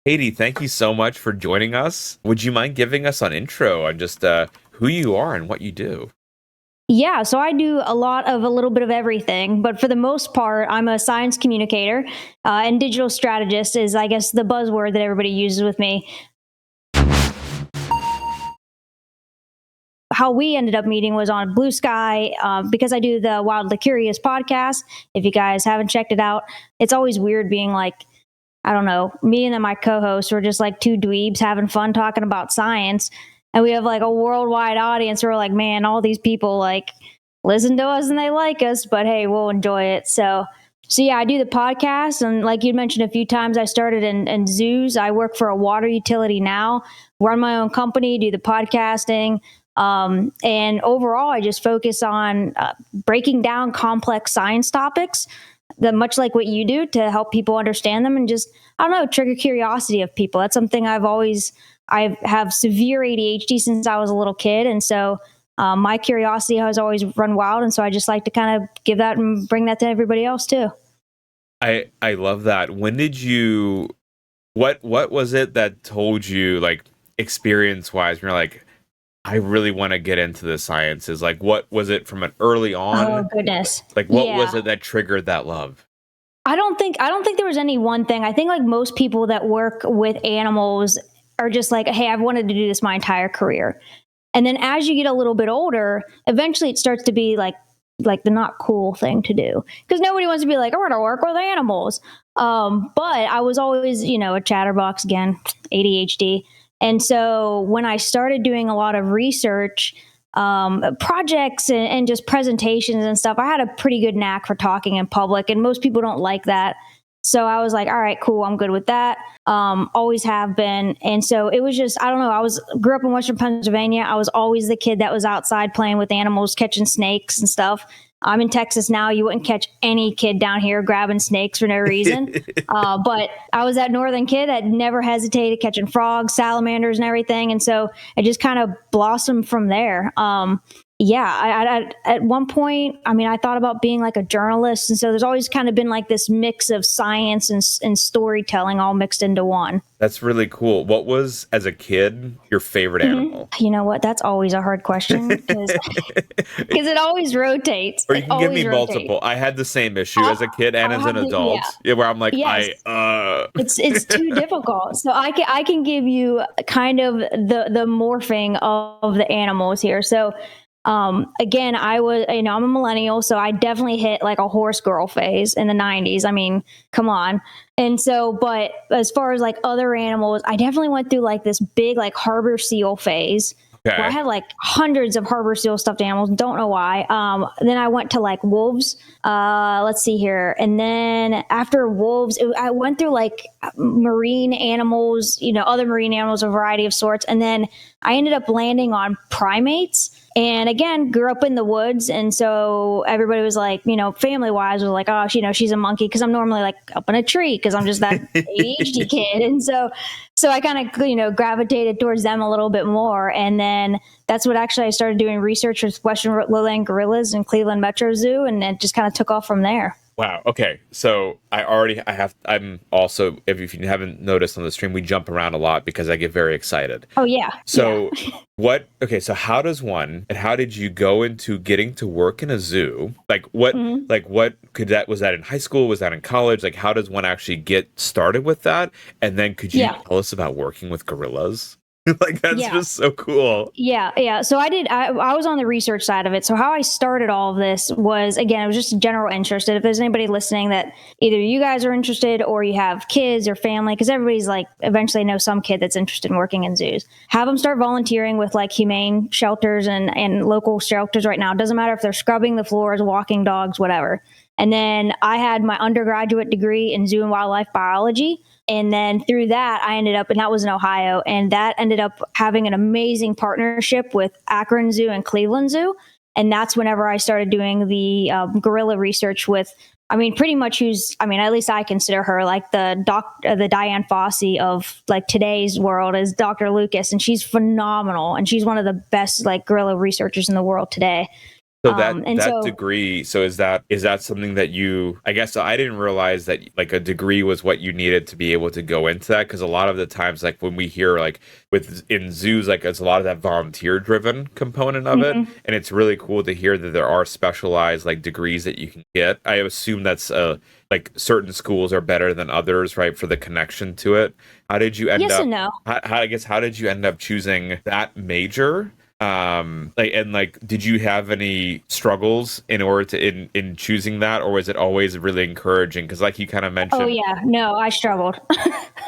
Katy, thank you so much for joining us. Would you mind giving us an intro on just who you are and what you do? Yeah, so I do a little bit of everything, but for the most part, I'm a science communicator, and digital strategist is, I guess, the buzzword that everybody uses with me. How we ended up meeting was on Blue Sky, because I do the Wildly Curious podcast. If you guys haven't checked it out, it's always weird being like, I don't know, me and then my co-host were just like two dweebs having fun talking about science. And we have like a worldwide audience. We're like, man, all these people like listen to us and they like us, but hey, we'll enjoy it. So yeah, I do the podcast. And like you mentioned a few times, I started in zoos. I work for a water utility now, run my own company, do the podcasting. And overall, I just focus on breaking down complex science topics, that much like what you do, to help people understand them and just, I don't know, trigger curiosity of people. That's something I have severe ADHD since I was a little kid. And so my curiosity has always run wild. And so I just like to kind of give that and bring that to everybody else too. I love that. When did you, what was it that told you, like, experience wise, you're like, I really want to get into the sciences? Like, what was it from an early on? Oh goodness. Like, what was it that triggered that love? I don't think there was any one thing. I think like most people that work with animals are just like, hey, I've wanted to do this my entire career. And then as you get a little bit older, eventually it starts to be like the not cool thing to do, because nobody wants to be like, I want to work with animals. But I was always, a chatterbox, again, ADHD. And so when I started doing a lot of research, projects and just presentations and stuff, I had a pretty good knack for talking in public, and most people don't like that. So I was like, all right, cool, I'm good with that. Always have been. And so it was just, I don't know, grew up in Western Pennsylvania. I was always the kid that was outside playing with animals, catching snakes and stuff. I'm in Texas now. You wouldn't catch any kid down here grabbing snakes for no reason. But I was that northern kid that never hesitated catching frogs, salamanders, and everything. And so it just kind of blossomed from there. I at one point, I thought about being like a journalist. And so there's always kind of been like this mix of science and storytelling all mixed into one. That's really cool. What was, as a kid, your favorite animal? You know what? That's always a hard question because it always rotates. Or you can give me multiple. I had the same issue as a kid and as an adult, where I'm like, yes. It's too difficult. So I can give you kind of the morphing of the animals here. So again, I'm a millennial, so I definitely hit like a horse girl phase in the 90s. I mean, come on. And so, but as far as like other animals, I definitely went through like this big like harbor seal phase. Okay. Where I had like hundreds of harbor seal stuffed animals. Don't know why. Then I went to like wolves. Let's see here. And then after wolves, I went through like marine animals, other marine animals, a variety of sorts. And then I ended up landing on primates. And again, grew up in the woods. And so everybody was like, family wise was like, oh, she's a monkey. Cause I'm normally like up in a tree cause I'm just that ADHD kid. And so I kind of, gravitated towards them a little bit more. And then that's what actually I started doing research with Western lowland gorillas in Cleveland Metro Zoo. And it just kind of took off from there. Wow. Okay. So I'm also, if you haven't noticed on the stream, we jump around a lot because I get very excited. Oh yeah. So so how did you go into getting to work in a zoo? Like what was that in high school? Was that in college? Like how does one actually get started with that? And then could you tell us about working with gorillas? Like that's just so cool. Yeah. So I was on the research side of it. So how I started all of this was, again, it was just a general interest. If there's anybody listening that either you guys are interested or you have kids or family, because everybody's like eventually know some kid that's interested in working in zoos, have them start volunteering with like humane shelters and local shelters right now. It doesn't matter if they're scrubbing the floors, walking dogs, whatever. And then I had my undergraduate degree in zoo and wildlife biology. And then through that, I ended up, and that was in Ohio, and that ended up having an amazing partnership with Akron Zoo and Cleveland Zoo. And that's whenever I started doing the gorilla research with, pretty much at least I consider her like the Diane Fossey of like today's world is Dr. Lucas. And she's phenomenal. And she's one of the best like gorilla researchers in the world today. So that And that so, degree, so is that something that you, I guess, so I didn't realize that like a degree was what you needed to be able to go into that, because a lot of the times like when we hear like with in zoos, like it's a lot of that volunteer driven component of it, mhm. and it's really cool to hear that there are specialized like degrees that you can get. I assume that's like certain schools are better than others, right, for the connection to it. How did you end Yes up and no. I guess how did you end up choosing that major? Like, and like, did you have any struggles in order to in choosing that, or was it always really encouraging? Because like you kind of Oh mentioned, yeah, no, I struggled.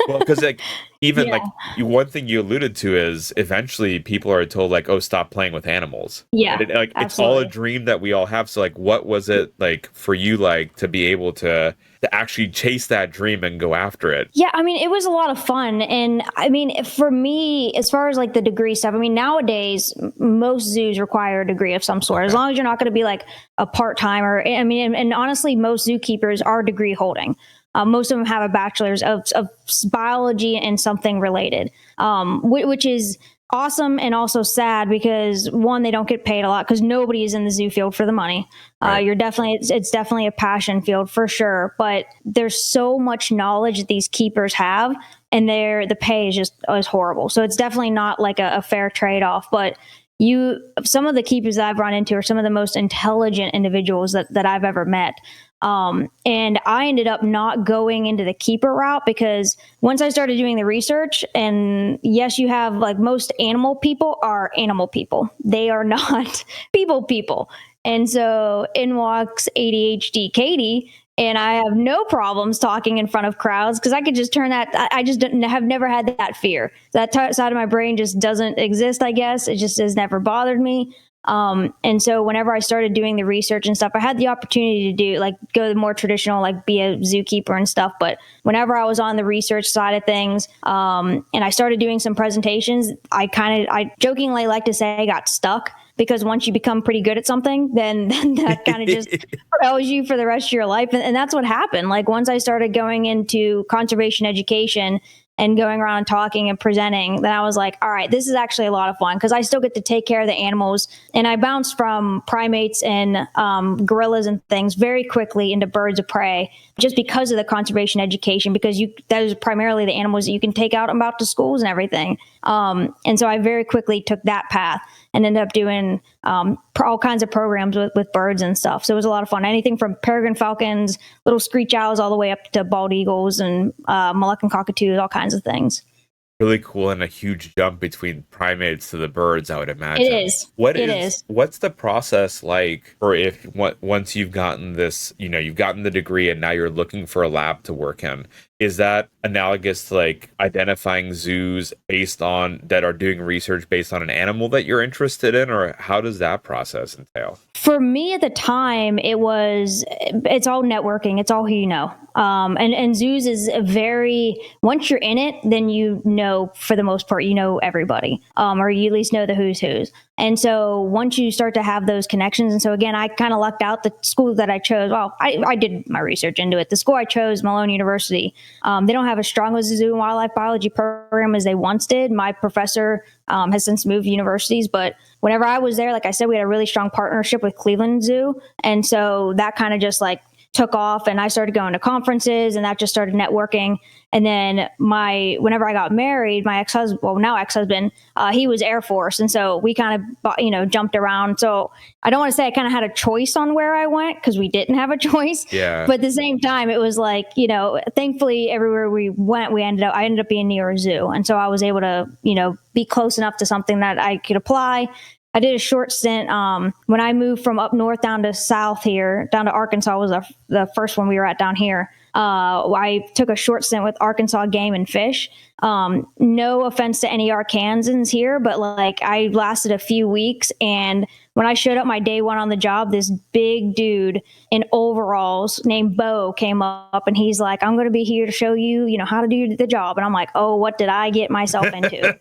well, because like even Yeah, like one thing you alluded to is eventually people are told like, oh, stop playing with animals, yeah, and like it's all a absolutely. dream that we all have. So like, what was it like for you, like to be able to actually chase that dream and go after it? Yeah, I mean, it was a lot of fun. And I mean, for me, as far as like the degree stuff, I mean, nowadays, most zoos require a degree of some sort, as Okay, long as you're not going to be like a part timer. I mean, and honestly, most zookeepers are degree holding. Most of them have a bachelor's of biology and something related, which is awesome and also sad because one, they don't get paid a lot because nobody is in the zoo field for the money. right. You're definitely it's definitely a passion field for sure, but there's so much knowledge that these keepers have, and the pay is horrible. So it's definitely not like a fair trade off. But some of the keepers that I've run into are some of the most intelligent individuals that I've ever met. And I ended up not going into the keeper route because once I started doing the research, and yes, you have like most animal people are animal people. They are not people. And so in walks ADHD Katy, and I have no problems talking in front of crowds because I could just turn that. I just have never had that fear. That side of my brain just doesn't exist, I guess. It just has never bothered me. And so whenever I started doing the research and stuff, I had the opportunity to do like go the more traditional, like be a zookeeper and stuff. But whenever I was on the research side of things, and I started doing some presentations, I jokingly like to say I got stuck because once you become pretty good at something, then that kind of just propels you for the rest of your life. And that's what happened. Like once I started going into conservation education and going around and talking and presenting, then I was like, all right, this is actually a lot of fun because I still get to take care of the animals. And I bounced from primates and gorillas and things very quickly into birds of prey just because of the conservation education, because those are primarily the animals that you can take out about to schools and everything. And so I very quickly took that path and ended up doing all kinds of programs with birds and stuff. So it was a lot of fun. Anything from peregrine falcons, little screech owls, all the way up to bald eagles and Moluccan cockatoos, all kinds of things. Really cool, and a huge jump between primates to the birds, I would It imagine. is. It is. What's the process like for if once you've gotten this, you've gotten the degree and now you're looking for a lab to work in? Is that analogous to like identifying zoos based on that are doing research based on an animal that you're interested in, or how does that process entail? For me at the time, it's all networking. It's all who you know. And zoos is once you're in it, then for the most part, everybody, or you at least know the who's who's. And so once you start to have those connections, and so again, I kind of lucked out. The school that I chose, well, I did my research into it. The school I chose, Malone University, they don't have as strong as a zoo and wildlife biology program as they once did. My professor has since moved universities, but whenever I was there, like I said, we had a really strong partnership with Cleveland Zoo. And so that kind of just like took off, and I started going to conferences, and that just started networking. And then whenever I got married, my ex-husband, he was Air Force. And so we kind of, jumped around. So I don't want to say I kind of had a choice on where I went because we didn't have a choice. Yeah. But at the same time, it was like, thankfully everywhere we went, I ended up being near a zoo. And so I was able to, be close enough to something that I could apply. I did a short stint when I moved from up north down to south here, down to Arkansas was the first one we were at down here. I took a short stint with Arkansas Game and Fish. No offense to any Arkansans here, but like I lasted a few weeks, and when I showed up my day one on the job, this big dude in overalls named Bo came up, and he's like, I'm going to be here to show you, how to do the job. And I'm like, oh, what did I get myself into?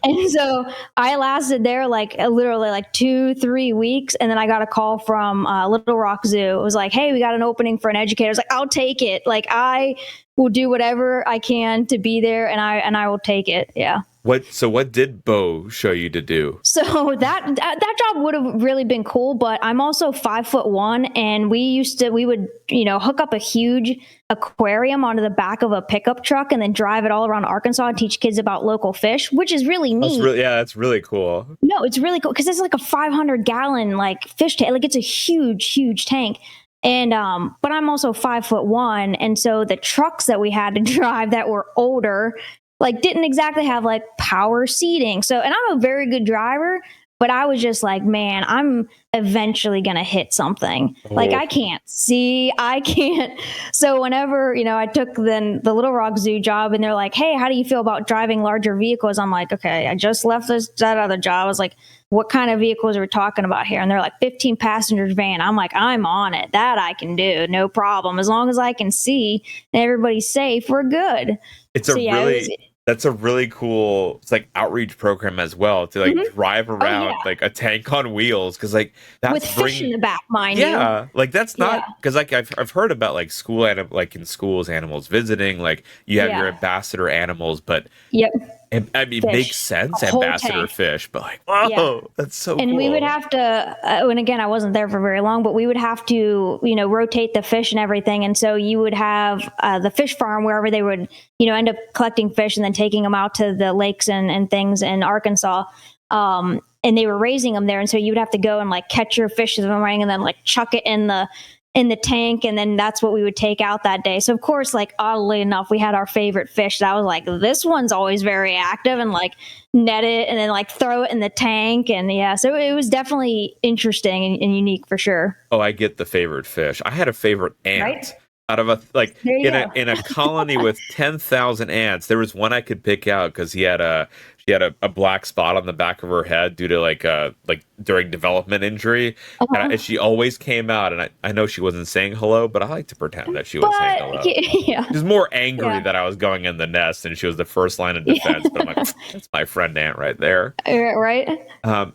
And so I lasted there like literally like 2-3 weeks. And then I got a call from Little Rock Zoo. It was like, hey, we got an opening for an educator. I was like, I'll take it. Like I will do whatever I can to be there, and I will take it. Yeah. What did Bo show you to do? So that job would have really been cool, but I'm also 5'1", and we would, hook up a huge aquarium onto the back of a pickup truck and then drive it all around Arkansas and teach kids about local fish, which is really neat. That's really cool. No, it's really cool because it's like a 500-gallon like fish tank. Like it's a huge tank. And but I'm also 5'1", and so the trucks that we had to drive that were older, like didn't exactly have like power seating. So, and I'm a very good driver, but I was just like, man, I'm eventually going to hit something. Oh. Like I can't see. So whenever, I took then the Little Rock Zoo job and they're like, hey, how do you feel about driving larger vehicles? I'm like, okay, I just left that other job. I was like, what kind of vehicles are we talking about here? And they're like 15 passengers van. I'm like, I'm on it. That I can do. No problem. As long as I can see and everybody's safe, we're good. That's a really cool, it's like outreach program as well to like drive around like a tank on wheels. Cause like that's with fish in the back, mind you. Yeah. Like that's not, cause like I've heard about like in schools, animals visiting, like you have your ambassador animals, but I mean, it makes sense, ambassador fish, but like, that's so cool. And we would have to, and again, I wasn't there for very long, but we would have to, rotate the fish and everything. And so you would have the fish farm wherever they would, end up collecting fish and then taking them out to the lakes and things in Arkansas. And they were raising them there. And so you would have to go and like catch your fish in the morning and then like chuck it in the tank, and then that's what we would take out that day. So of course, like oddly enough, we had our favorite fish that I was like, this one's always very active, and like net it and then like throw it in the tank. And so it was definitely interesting and unique for sure. Oh, I get the favorite fish. I had a favorite ant. Right? Out of in a colony with 10,000 ants, there was one I could pick out because she had a black spot on the back of her head due to like during development injury, and she always came out, and I know she wasn't saying hello, but I like to pretend that she was saying hello. She was more angry that I was going in the nest, and she was the first line of defense. But I'm like, that's my friend ant right there, right?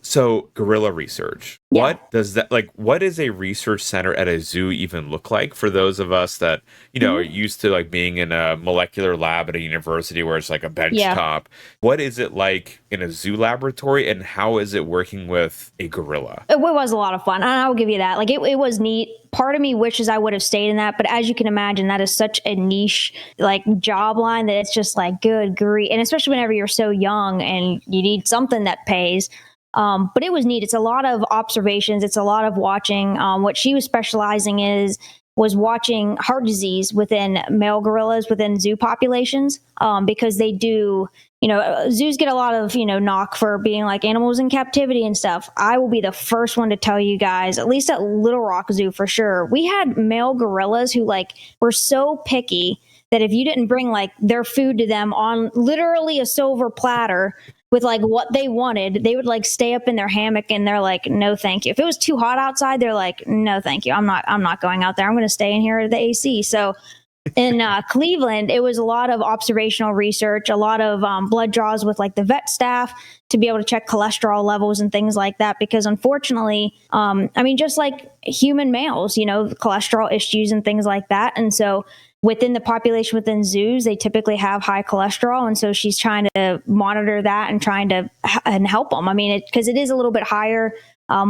So gorilla research. What does that what does a research center at a zoo even look like for those of us that are used to like being in a molecular lab at a university where it's like a bench top? What is it like in a zoo laboratory, and how is it working with a gorilla? It was a lot of fun, and I will give you that. Like it was neat. Part of me wishes I would have stayed in that, but as you can imagine, that is such a niche like job line that it's just like good grief, and especially whenever you're so young and you need something that pays. But it was neat. It's a lot of observations. It's a lot of watching. What she was specializing was watching heart disease within male gorillas within zoo populations, because they do, zoos get a lot of, knock for being like animals in captivity and stuff. I will be the first one to tell you guys, at least at Little Rock Zoo for sure, we had male gorillas who like were so picky that if you didn't bring like their food to them on literally a silver platter with like what they wanted, they would like stay up in their hammock and they're like, no, thank you. If it was too hot outside, they're like, no, thank you. I'm not going out there. I'm going to stay in here at the AC. So in Cleveland, it was a lot of observational research, a lot of blood draws with like the vet staff to be able to check cholesterol levels and things like that. Because unfortunately, just like human males, cholesterol issues and things like that. And so within the population within zoos, they typically have high cholesterol. And so she's trying to monitor that and trying to help them. I mean, because it is a little bit higher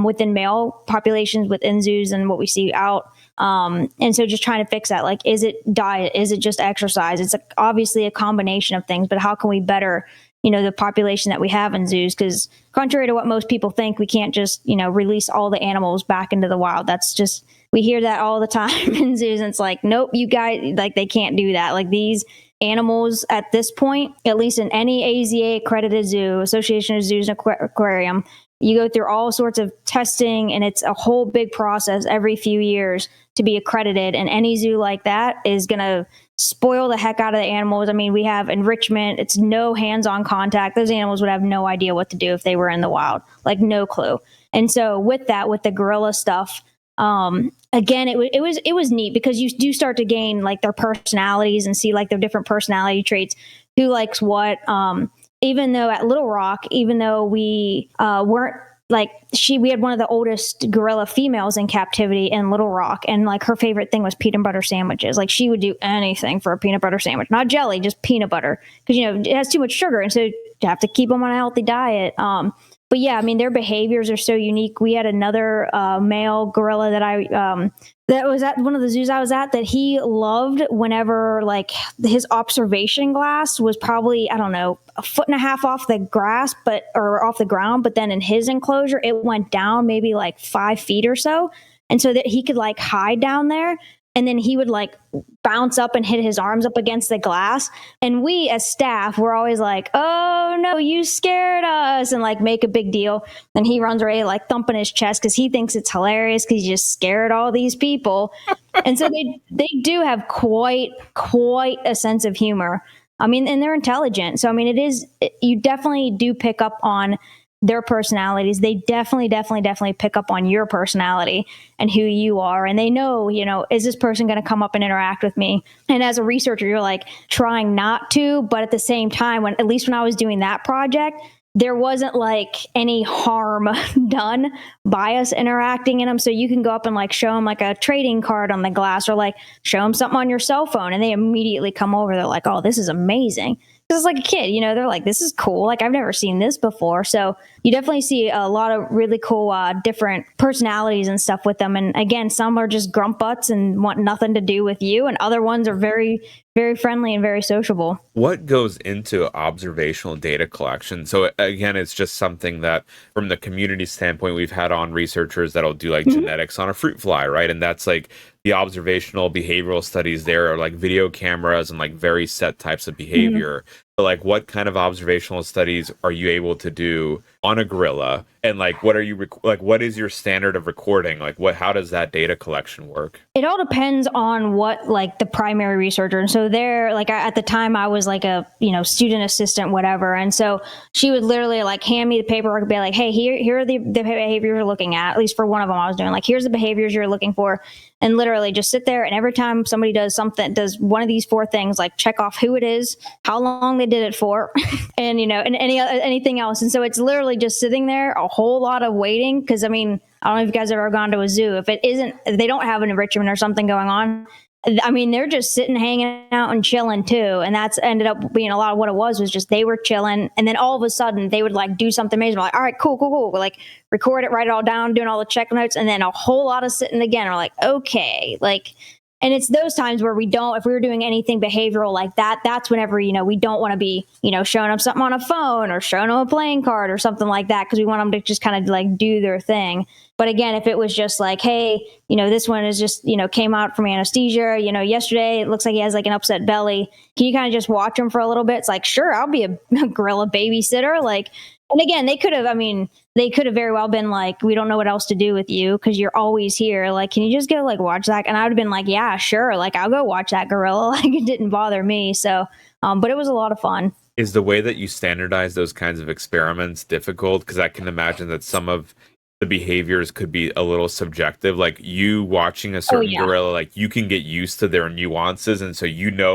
within male populations within zoos and what we see out. And so just trying to fix that. Like, is it diet? Is it just exercise? It's obviously a combination of things, but how can we better, the population that we have in zoos? Because contrary to what most people think, we can't just, release all the animals back into the wild. That's just, we hear that all the time in zoos. And it's like, nope, you guys, like, they can't do that. Like these animals at this point, at least in any AZA accredited zoo, Association of Zoos and Aquarium, you go through all sorts of testing, and it's a whole big process every few years to be accredited. And any zoo like that is going to spoil the heck out of the animals. I mean, we have enrichment. It's no hands-on contact. Those animals would have no idea what to do if they were in the wild, like no clue. And so with that, with the gorilla stuff, again, it was neat because you do start to gain like their personalities and see like their different personality traits, who likes what. Even though at Little Rock, even though we weren't like we had one of the oldest gorilla females in captivity in Little Rock, and like her favorite thing was peanut butter sandwiches. Like she would do anything for a peanut butter sandwich, not jelly, just peanut butter, because it has too much sugar. And so have to keep them on a healthy diet. But yeah, I mean, their behaviors are so unique. We had another male gorilla that was at one of the zoos I was at, that he loved whenever like his observation glass was probably, I don't know, a foot and a half off the grass, or off the ground. But then in his enclosure, it went down maybe like 5 feet or so. And so that he could like hide down there. And then he would like bounce up and hit his arms up against the glass. And we as staff were always like, oh no, you scared us, and like make a big deal. And he runs away like thumping his chest because he thinks it's hilarious because he just scared all these people. And so they do have quite a sense of humor. I mean, and they're intelligent. So, I mean, you definitely do pick up on their personalities. They definitely pick up on your personality and who you are. And they know, is this person going to come up and interact with me? And as a researcher, you're like trying not to, but at the same time, at least when I was doing that project, there wasn't like any harm done by us interacting in them. So you can go up and like show them like a trading card on the glass, or like show them something on your cell phone, and they immediately come over. They're like, oh, this is amazing. Because it's like a kid, they're like, this is cool. Like, I've never seen this before. So you definitely see a lot of really cool, different personalities and stuff with them. And again, some are just grump butts and want nothing to do with you. And other ones are very, very friendly and very sociable. What goes into observational data collection? So again, it's just something that from the community standpoint, we've had on researchers that'll do like genetics on a fruit fly, right? And that's like the observational behavioral studies there are like video cameras and like very set types of behavior. But like, what kind of observational studies are you able to do on a gorilla? And like, what is your standard of recording? Like, how does that data collection work? It all depends on what like the primary researcher. And so there, like at the time I was like a, student assistant, whatever. And so she would literally like hand me the paperwork and be like, hey, here are the behaviors you're looking at least for one of them I was doing. Like, here's the behaviors you're looking for. And literally just sit there, and every time somebody does one of these 4 things, like check off who it is, how long they did it for, and and anything else. And so it's literally just sitting there, a whole lot of waiting. Because I mean, I don't know if you guys have ever gone to a zoo. If they don't have an enrichment or something going on, I mean, they're just sitting, hanging out and chilling too. And that's ended up being a lot of what it was just they were chilling. And then all of a sudden they would like do something amazing. We're like, all right, cool. Like record it, write it all down, doing all the check notes. And then a whole lot of sitting again. We're like, okay, like, and it's those times where if we were doing anything behavioral like that, that's whenever, we don't want to be, showing them something on a phone or showing them a playing card or something like that. Cause we want them to just kind of like do their thing. But again, if it was just like, hey, this one is just, came out from anesthesia, yesterday, it looks like he has like an upset belly. Can you kind of just watch him for a little bit? It's like, sure, I'll be a gorilla babysitter. Like, and again, they could have very well been like, we don't know what else to do with you because you're always here. Like, can you just go like watch that? And I would have been like, yeah, sure. Like, I'll go watch that gorilla. Like, it didn't bother me. So, but it was a lot of fun. Is the way that you standardize those kinds of experiments difficult? Because I can imagine that some of the behaviors could be a little subjective. Like, you watching a certain gorilla, like you can get used to their nuances. And so,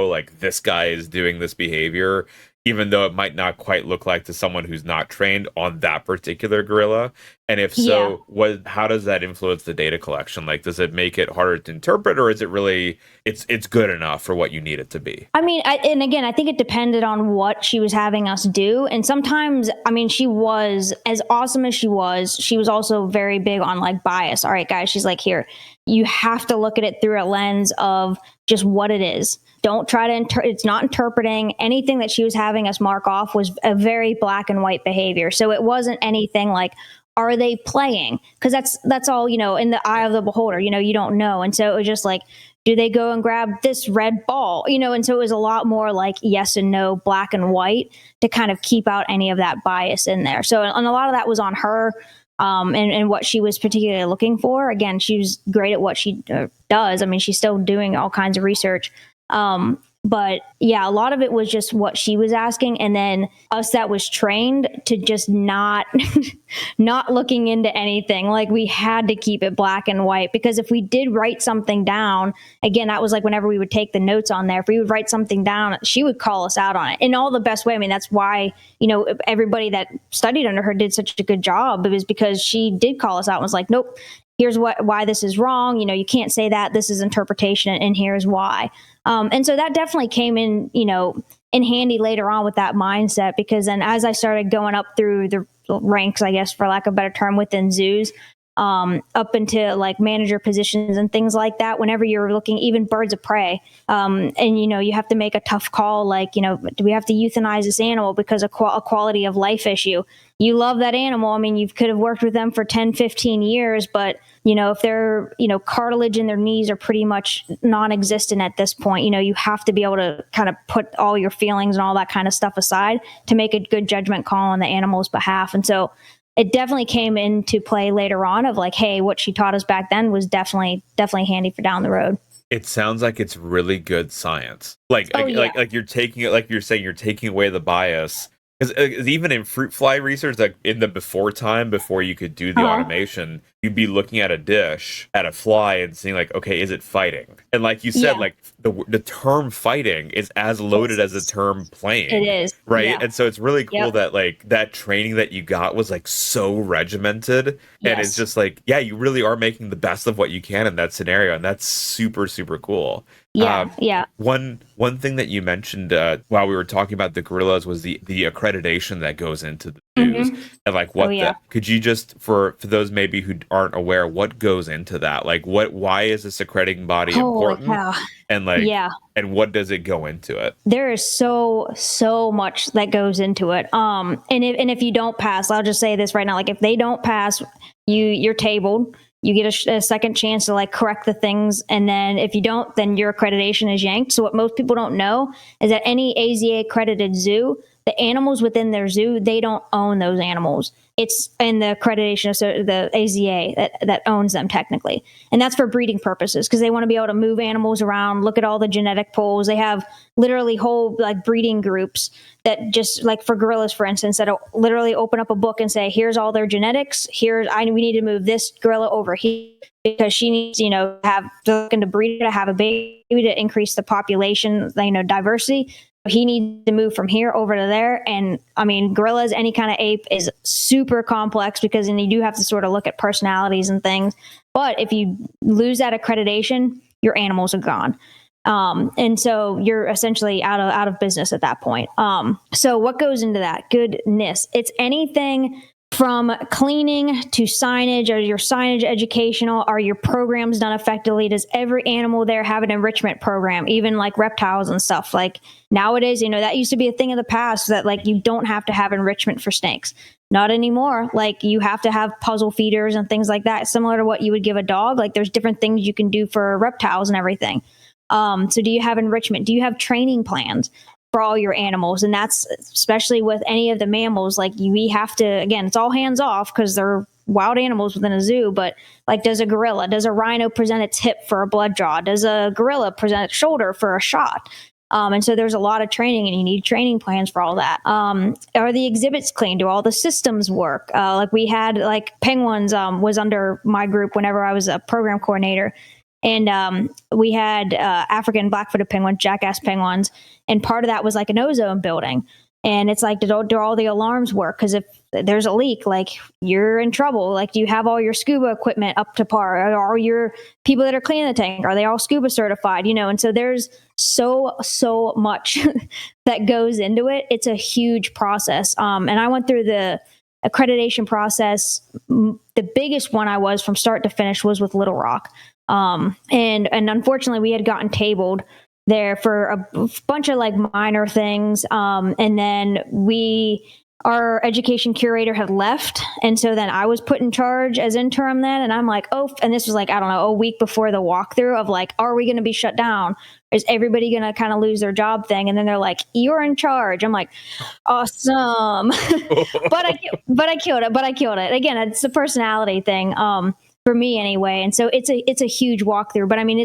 like this guy is doing this behavior, even though it might not quite look like to someone who's not trained on that particular gorilla. And if so, how does that influence the data collection? Like, does it make it harder to interpret, or is it really, it's good enough for what you need it to be? I mean, and again, I think it depended on what she was having us do. And sometimes, I mean, she was, as awesome as she was also very big on like bias. All right, guys, she's like, here, you have to look at it through a lens of just what it is. Don't try to, it's not interpreting. Anything that she was having us mark off was a very black and white behavior. So it wasn't anything like, are they playing? Because that's all, in the eye of the beholder, you don't know. And so it was just like, do they go and grab this red ball? And so it was a lot more like yes and no, black and white, to kind of keep out any of that bias in there. So, and a lot of that was on her. And what she was particularly looking for. Again, she was great at what she does. I mean, she's still doing all kinds of research. But yeah, a lot of it was just what she was asking. And then us that was trained to just not looking into anything. Like, we had to keep it black and white, because if we did write something down, again, that was like whenever we would take the notes on there, if we would write something down, she would call us out on it in all the best way. I mean, that's why, everybody that studied under her did such a good job. It was because she did call us out and was like, nope, here's why this is wrong. You can't say that. This is interpretation, and here's why. And so that definitely came in, in handy later on with that mindset, because then as I started going up through the ranks, I guess, for lack of a better term, within zoos, up into like manager positions and things like that, whenever you're looking, even birds of prey, and you have to make a tough call, like, do we have to euthanize this animal because of a quality of life issue? You love that animal. I mean, you could have worked with them for 10, 15 years, but if their cartilage in their knees are pretty much non-existent at this point, you have to be able to kind of put all your feelings and all that kind of stuff aside to make a good judgment call on the animal's behalf. And so it definitely came into play later on of like, hey, what she taught us back then was definitely handy for down the road. It sounds like it's really good science. Like you're taking it, like you're saying, you're taking away the bias. Because even in fruit fly research, like in the before you could do the automation, you'd be looking at a dish, at a fly, and seeing like, okay, is it fighting? And like you said, like the term fighting is as loaded as the term playing. It is. Right. Yeah. And so it's really cool that like that training that you got was like so regimented. And it's just like, yeah, you really are making the best of what you can in that scenario. And that's super, super cool. Yeah. One thing that you mentioned while we were talking about the gorillas was the accreditation that goes into the zoos, and like could you just for those maybe who aren't aware, what goes into that? Like why is this accrediting body important? And like and what does it go into it? There is so much that goes into it. And if you don't pass, I'll just say this right now, like if they don't pass, you're tabled. You get a second chance to like correct the things. And then if you don't, then your accreditation is yanked. So what most people don't know is that any AZA accredited zoo, the animals within their zoo, they don't own those animals. It's in the accreditation, so the AZA that owns them technically. And that's for breeding purposes, because they want to be able to move animals around, look at all the genetic pools. They have literally whole like breeding groups that just like for gorillas, for instance, that'll literally open up a book and say, here's all their genetics. We need to move this gorilla over here because she needs, have looking to breed to have a baby to increase the population, diversity. He needs to move from here over to there. And I mean, gorillas, any kind of ape is super complex because then you do have to sort of look at personalities and things. But if you lose that accreditation, your animals are gone. And so you're essentially out of business at that point. So what goes into that? Goodness. It's anything from cleaning to signage. Are your signage educational? Are your programs done effectively? Does every animal there have an enrichment program, even like reptiles and stuff? Like nowadays, that used to be a thing of the past that like you don't have to have enrichment for snakes. Not anymore. Like you have to have puzzle feeders and things like that, similar to what you would give a dog. Like there's different things you can do for reptiles and everything. So do you have enrichment? Do you have training plans for all your animals? And that's especially with any of the mammals, like we have to, again, it's all hands off because they're wild animals within a zoo, but like does a rhino present its hip for a blood draw? Does a gorilla present its shoulder for a shot? And so there's a lot of training and you need training plans for all that. Are the exhibits clean? Do all the systems work? Like we had like penguins was under my group whenever I was a program coordinator. And we had African black-footed penguins, jackass penguins, and part of that was like an ozone building. And it's like, do all the alarms work? Because if there's a leak, like you're in trouble. Like, do you have all your scuba equipment up to par? Are all your people that are cleaning the tank, are they all scuba certified? And so there's so much that goes into it. It's a huge process. And I went through the accreditation process. The biggest one I was from start to finish was with Little Rock. And unfortunately we had gotten tabled there for a bunch of like minor things. And then our education curator had left. And so then I was put in charge as interim then. And I'm like, and this was like, I don't know, a week before the walkthrough of like, are we going to be shut down? Is everybody going to kind of lose their job thing? And then they're like, you're in charge. I'm like, awesome. but I killed it. Again, it's a personality thing. For me anyway. And so it's a huge walkthrough, but I mean,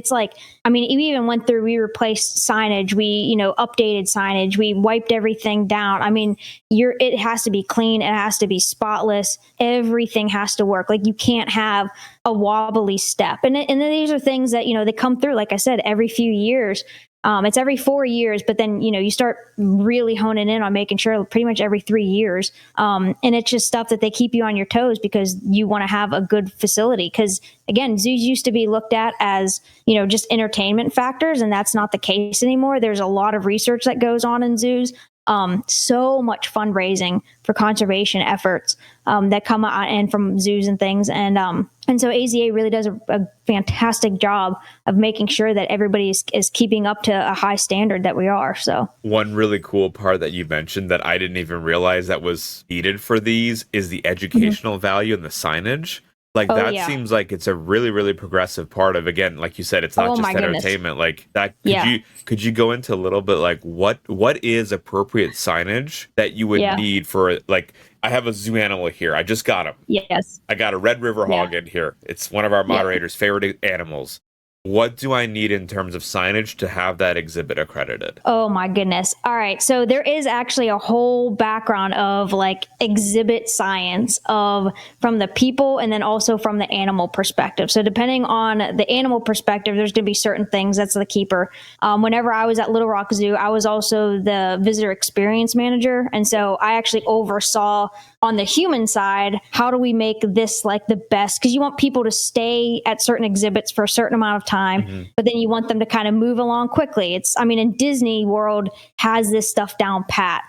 we even went through, we replaced signage, we, updated signage, we wiped everything down. I mean, it has to be clean. It has to be spotless. Everything has to work. Like you can't have a wobbly step. And then these are things that, they come through, like I said, every few years It's every 4 years, but then, you start really honing in on making sure pretty much every 3 years. And it's just stuff that they keep you on your toes because you want to have a good facility. Because again, zoos used to be looked at as, just entertainment factors, and that's not the case anymore. There's a lot of research that goes on in zoos. So much fundraising for conservation efforts that come out and from zoos and things. And so AZA really does a fantastic job of making sure that everybody is keeping up to a high standard that we are. So one really cool part that you mentioned that I didn't even realize that was needed for these is the educational value and the signage. Like that seems like it's a really, really progressive part of, again, like you said, it's not just entertainment. Like that, could you go into a little bit like what is appropriate signage that you would need for, like, I have a zoo animal here. I just got him. Yes. I got a red river hog in here. It's one of our moderators' favorite animals. What do I need in terms of signage to have that exhibit accredited? Oh my goodness. All right. So there is actually a whole background of like exhibit science from the people and then also from the animal perspective. So depending on the animal perspective, there's going to be certain things. That's the keeper. Whenever I was at Little Rock Zoo, I was also the visitor experience manager. And so I actually oversaw on the human side, how do we make this like the best? Because you want people to stay at certain exhibits for a certain amount of time, but then you want them to kind of move along quickly. In Disney World has this stuff down pat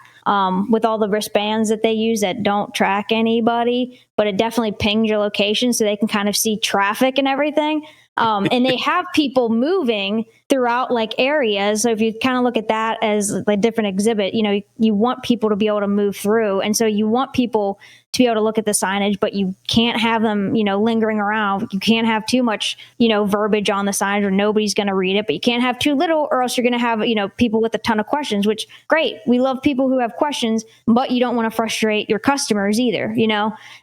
with all the wristbands that they use that don't track anybody, but it definitely pings your location so they can kind of see traffic and everything. And they have people moving throughout like areas. So if you kind of look at that as a different exhibit, you want people to be able to move through. And so you want people to be able to look at the signage, but you can't have them, lingering around. You can't have too much, verbiage on the signage or nobody's going to read it, but you can't have too little or else you're going to have, people with a ton of questions, which great. We love people who have questions, but you don't want to frustrate your customers either,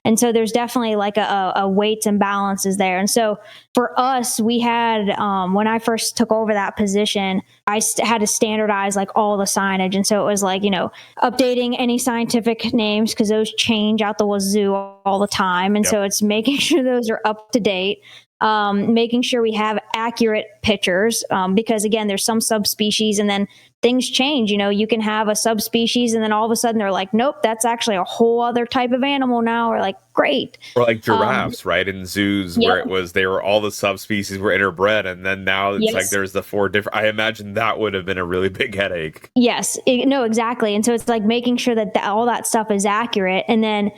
And so there's definitely like a weights and balances there. And so for us, we had, when I first took over that position, I had to standardize like all the signage. And so it was like, updating any scientific names because those change out the wazoo all the time. And so it's making sure those are up to date. Making sure we have accurate pictures because again, there's some subspecies and then things change. You can have a subspecies and then all of a sudden they're like, nope, that's actually a whole other type of animal now. Or like, great. Or like giraffes, right? In zoos where all the subspecies were interbred. And then now it's like there's the 4 different, I imagine that would have been a really big headache. Yes, no, exactly. And so it's like making sure that all that stuff is accurate. And then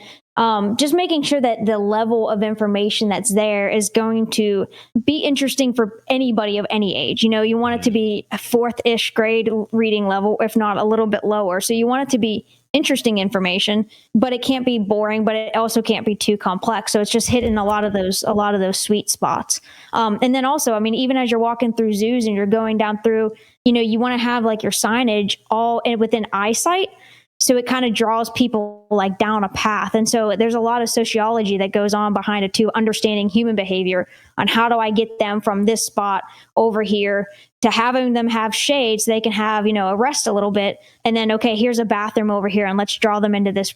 just making sure that the level of information that's there is going to be interesting for anybody of any age. You want it to be a 4th-ish grade reading level, if not a little bit lower. So you want it to be interesting information, but it can't be boring, but it also can't be too complex. So it's just hitting a lot of those sweet spots. And then also, even as you're walking through zoos and you're going down through, you want to have like your signage all within eyesight. So it kind of draws people like down a path. And so there's a lot of sociology that goes on behind it too, understanding human behavior on how do I get them from this spot over here to having them have shade so they can have, a rest a little bit. And then, okay, here's a bathroom over here and let's draw them into this,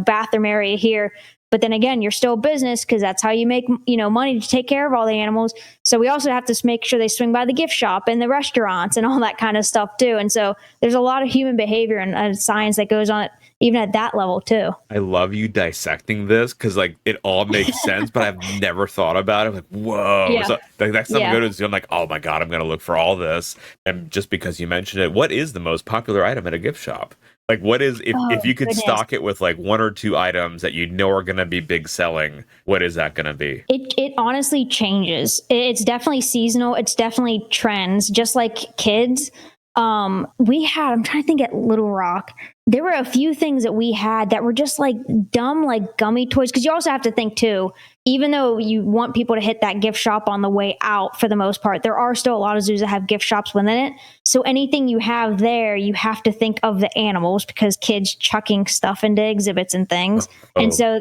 bathroom area here. But then again, you're still a business because that's how you make, money to take care of all the animals. So we also have to make sure they swing by the gift shop and the restaurants and all that kind of stuff too. And so there's a lot of human behavior and science that goes on even at that level too. I love you dissecting this because like it all makes sense, but I've never thought about it. I'm like, whoa. Yeah. So like, next time I go to the zoo, I'm like, oh my God, I'm going to look for all this. And just because you mentioned it, what is the most popular item at a gift shop? Like what is, if you could stock it with like 1 or 2 items that are going to be big selling, what is that going to be? It honestly changes. It's definitely seasonal. It's definitely trends, just like kids. I'm trying to think at Little Rock, there were a few things that we had that were just like dumb, like gummy toys. Cause you also have to think too, even though you want people to hit that gift shop on the way out for the most part, there are still a lot of zoos that have gift shops within it. So anything you have there, you have to think of the animals because kids chucking stuff into exhibits and things. And so,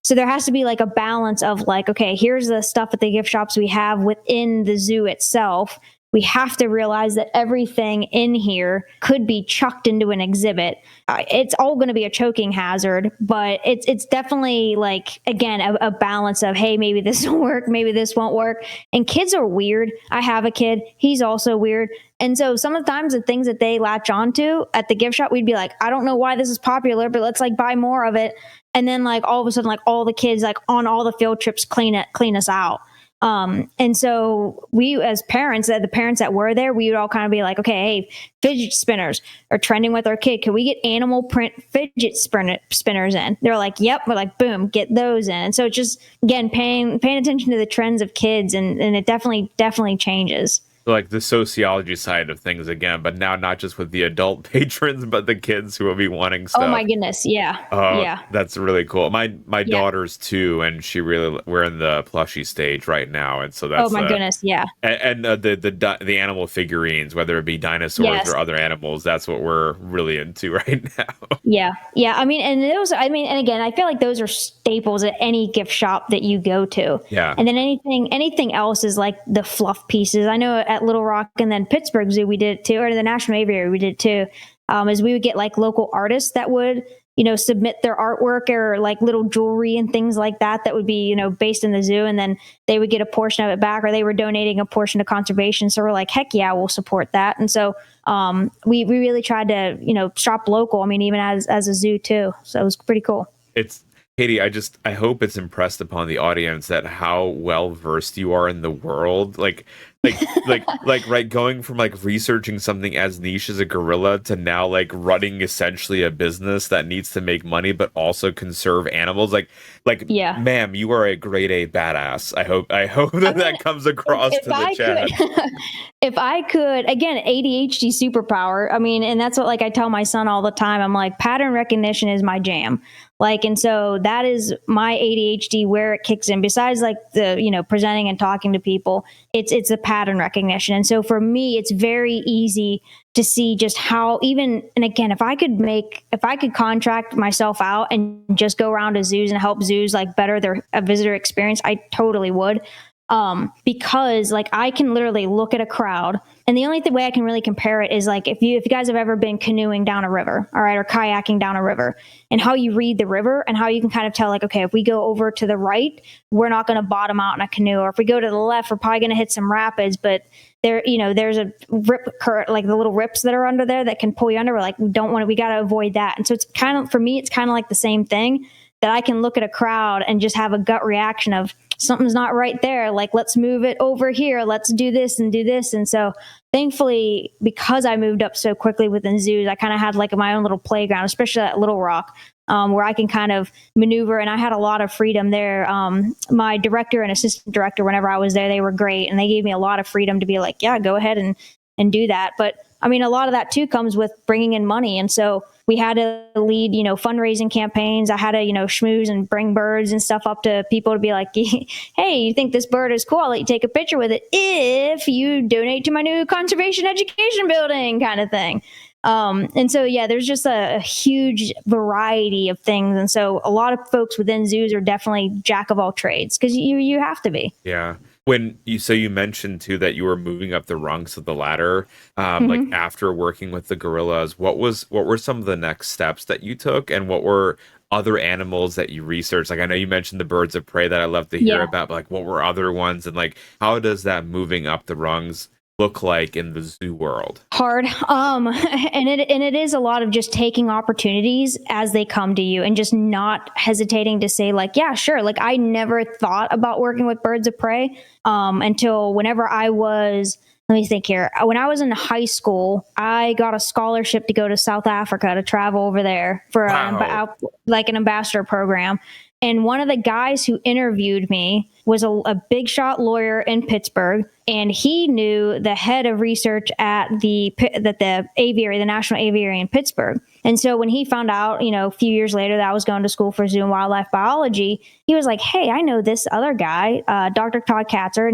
so there has to be like a balance of like, okay, here's the stuff at the gift shops we have within the zoo itself. we have to realize that everything in here could be chucked into an exhibit. It's all going to be a choking hazard, but it's definitely like, again, a balance of, hey, maybe this will work, maybe this won't work. And kids are weird. I have a kid. He's also weird. And so sometimes the things that they latch onto at the gift shop, we'd be like, I don't know why this is popular, but let's like buy more of it. And then like all of a sudden, like all the kids like on all the field trips clean us out. And so we, as parents, the parents that were there, we would all kind of be like, okay, hey, fidget spinners are trending with our kid. Can we get animal print fidget spinners in? They're like, yep. We're like, boom, get those in. And so just, again, paying attention to the trends of kids, and it definitely changes. Like the sociology side of things again, but now not just with the adult patrons, but the kids who will be wanting stuff. Oh my goodness, yeah, yeah. That's really cool. My daughter's 2, and we're in the plushie stage right now, and so that's. Oh my goodness, yeah. And the animal figurines, whether it be dinosaurs or other animals, that's what we're really into right now. Yeah. I mean, and again, I feel like those are staples at any gift shop that you go to. Yeah. And then anything else is like the fluff pieces. I know at Little Rock and then Pittsburgh Zoo we did it too, or the National Aviary we did it too. Is we would get like local artists that would, submit their artwork or like little jewelry and things like that would be, based in the zoo, and then they would get a portion of it back, or they were donating a portion to conservation. So we're like, heck yeah, we'll support that. And so we really tried to, shop local. I mean, even as a zoo too. So it was pretty cool. It's Katy, I hope it's impressed upon the audience that how well versed you are in the world. Like right, going from like researching something as niche as a gorilla to now like running essentially a business that needs to make money but also conserve animals. Yeah. Ma'am, you are a grade A badass. I hope that comes across to the chat. If I could, again, ADHD superpower. I mean, and that's what like I tell my son all the time. I'm like, pattern recognition is my jam. Like, and so that is my ADHD where it kicks in. Besides like the, presenting and talking to people, it's a pattern recognition. And so for me, it's very easy to see just how and again, if I could contract myself out and just go around to zoos and help zoos like better their visitor experience, I totally would. Because like I can literally look at a crowd, and the only way I can really compare it is like if you guys have ever been canoeing down a river, all right, or kayaking down a river, and how you read the river and how you can kind of tell like, okay, if we go over to the right, we're not going to bottom out in a canoe, or if we go to the left, we're probably going to hit some rapids, but there, there's a rip current, like the little rips that are under there that can pull you under. We're like, we got to avoid that. And so it's kind of, for me, it's kind of like the same thing, that I can look at a crowd and just have a gut reaction of something's not right there. Like, let's move it over here. Let's do this and do this. And so thankfully, because I moved up so quickly within zoos, I kind of had like my own little playground, especially at Little Rock, where I can kind of maneuver. And I had a lot of freedom there. My director and assistant director, whenever I was there, they were great. And they gave me a lot of freedom to be like, yeah, go ahead and do that. But I mean, a lot of that too comes with bringing in money. And so we had to lead, fundraising campaigns. I had to, schmooze and bring birds and stuff up to people to be like, hey, you think this bird is cool? I'll let you take a picture with it if you donate to my new conservation education building, kind of thing. And so, yeah, there's just a huge variety of things. And so a lot of folks within zoos are definitely jack of all trades, because you have to be. Yeah. When you mentioned too that you were moving up the rungs of the ladder, like after working with the gorillas, what were some of the next steps that you took, and what were other animals that you researched? Like, I know you mentioned the birds of prey that I love to hear about, but like, what were other ones, and like, how does that moving up the rungs look like in the zoo world? Hard. And it is a lot of just taking opportunities as they come to you and just not hesitating to say like, yeah, sure. Like, I never thought about working with birds of prey until whenever let me think here. When I was in high school, I got a scholarship to go to South Africa to travel over there for like an ambassador program. And one of the guys who interviewed me was a big shot lawyer in Pittsburgh, and he knew the head of research at the aviary, the National Aviary in Pittsburgh. And so when he found out, a few years later that I was going to school for zoo and wildlife biology, he was like, "Hey, I know this other guy, Dr. Todd Katzner,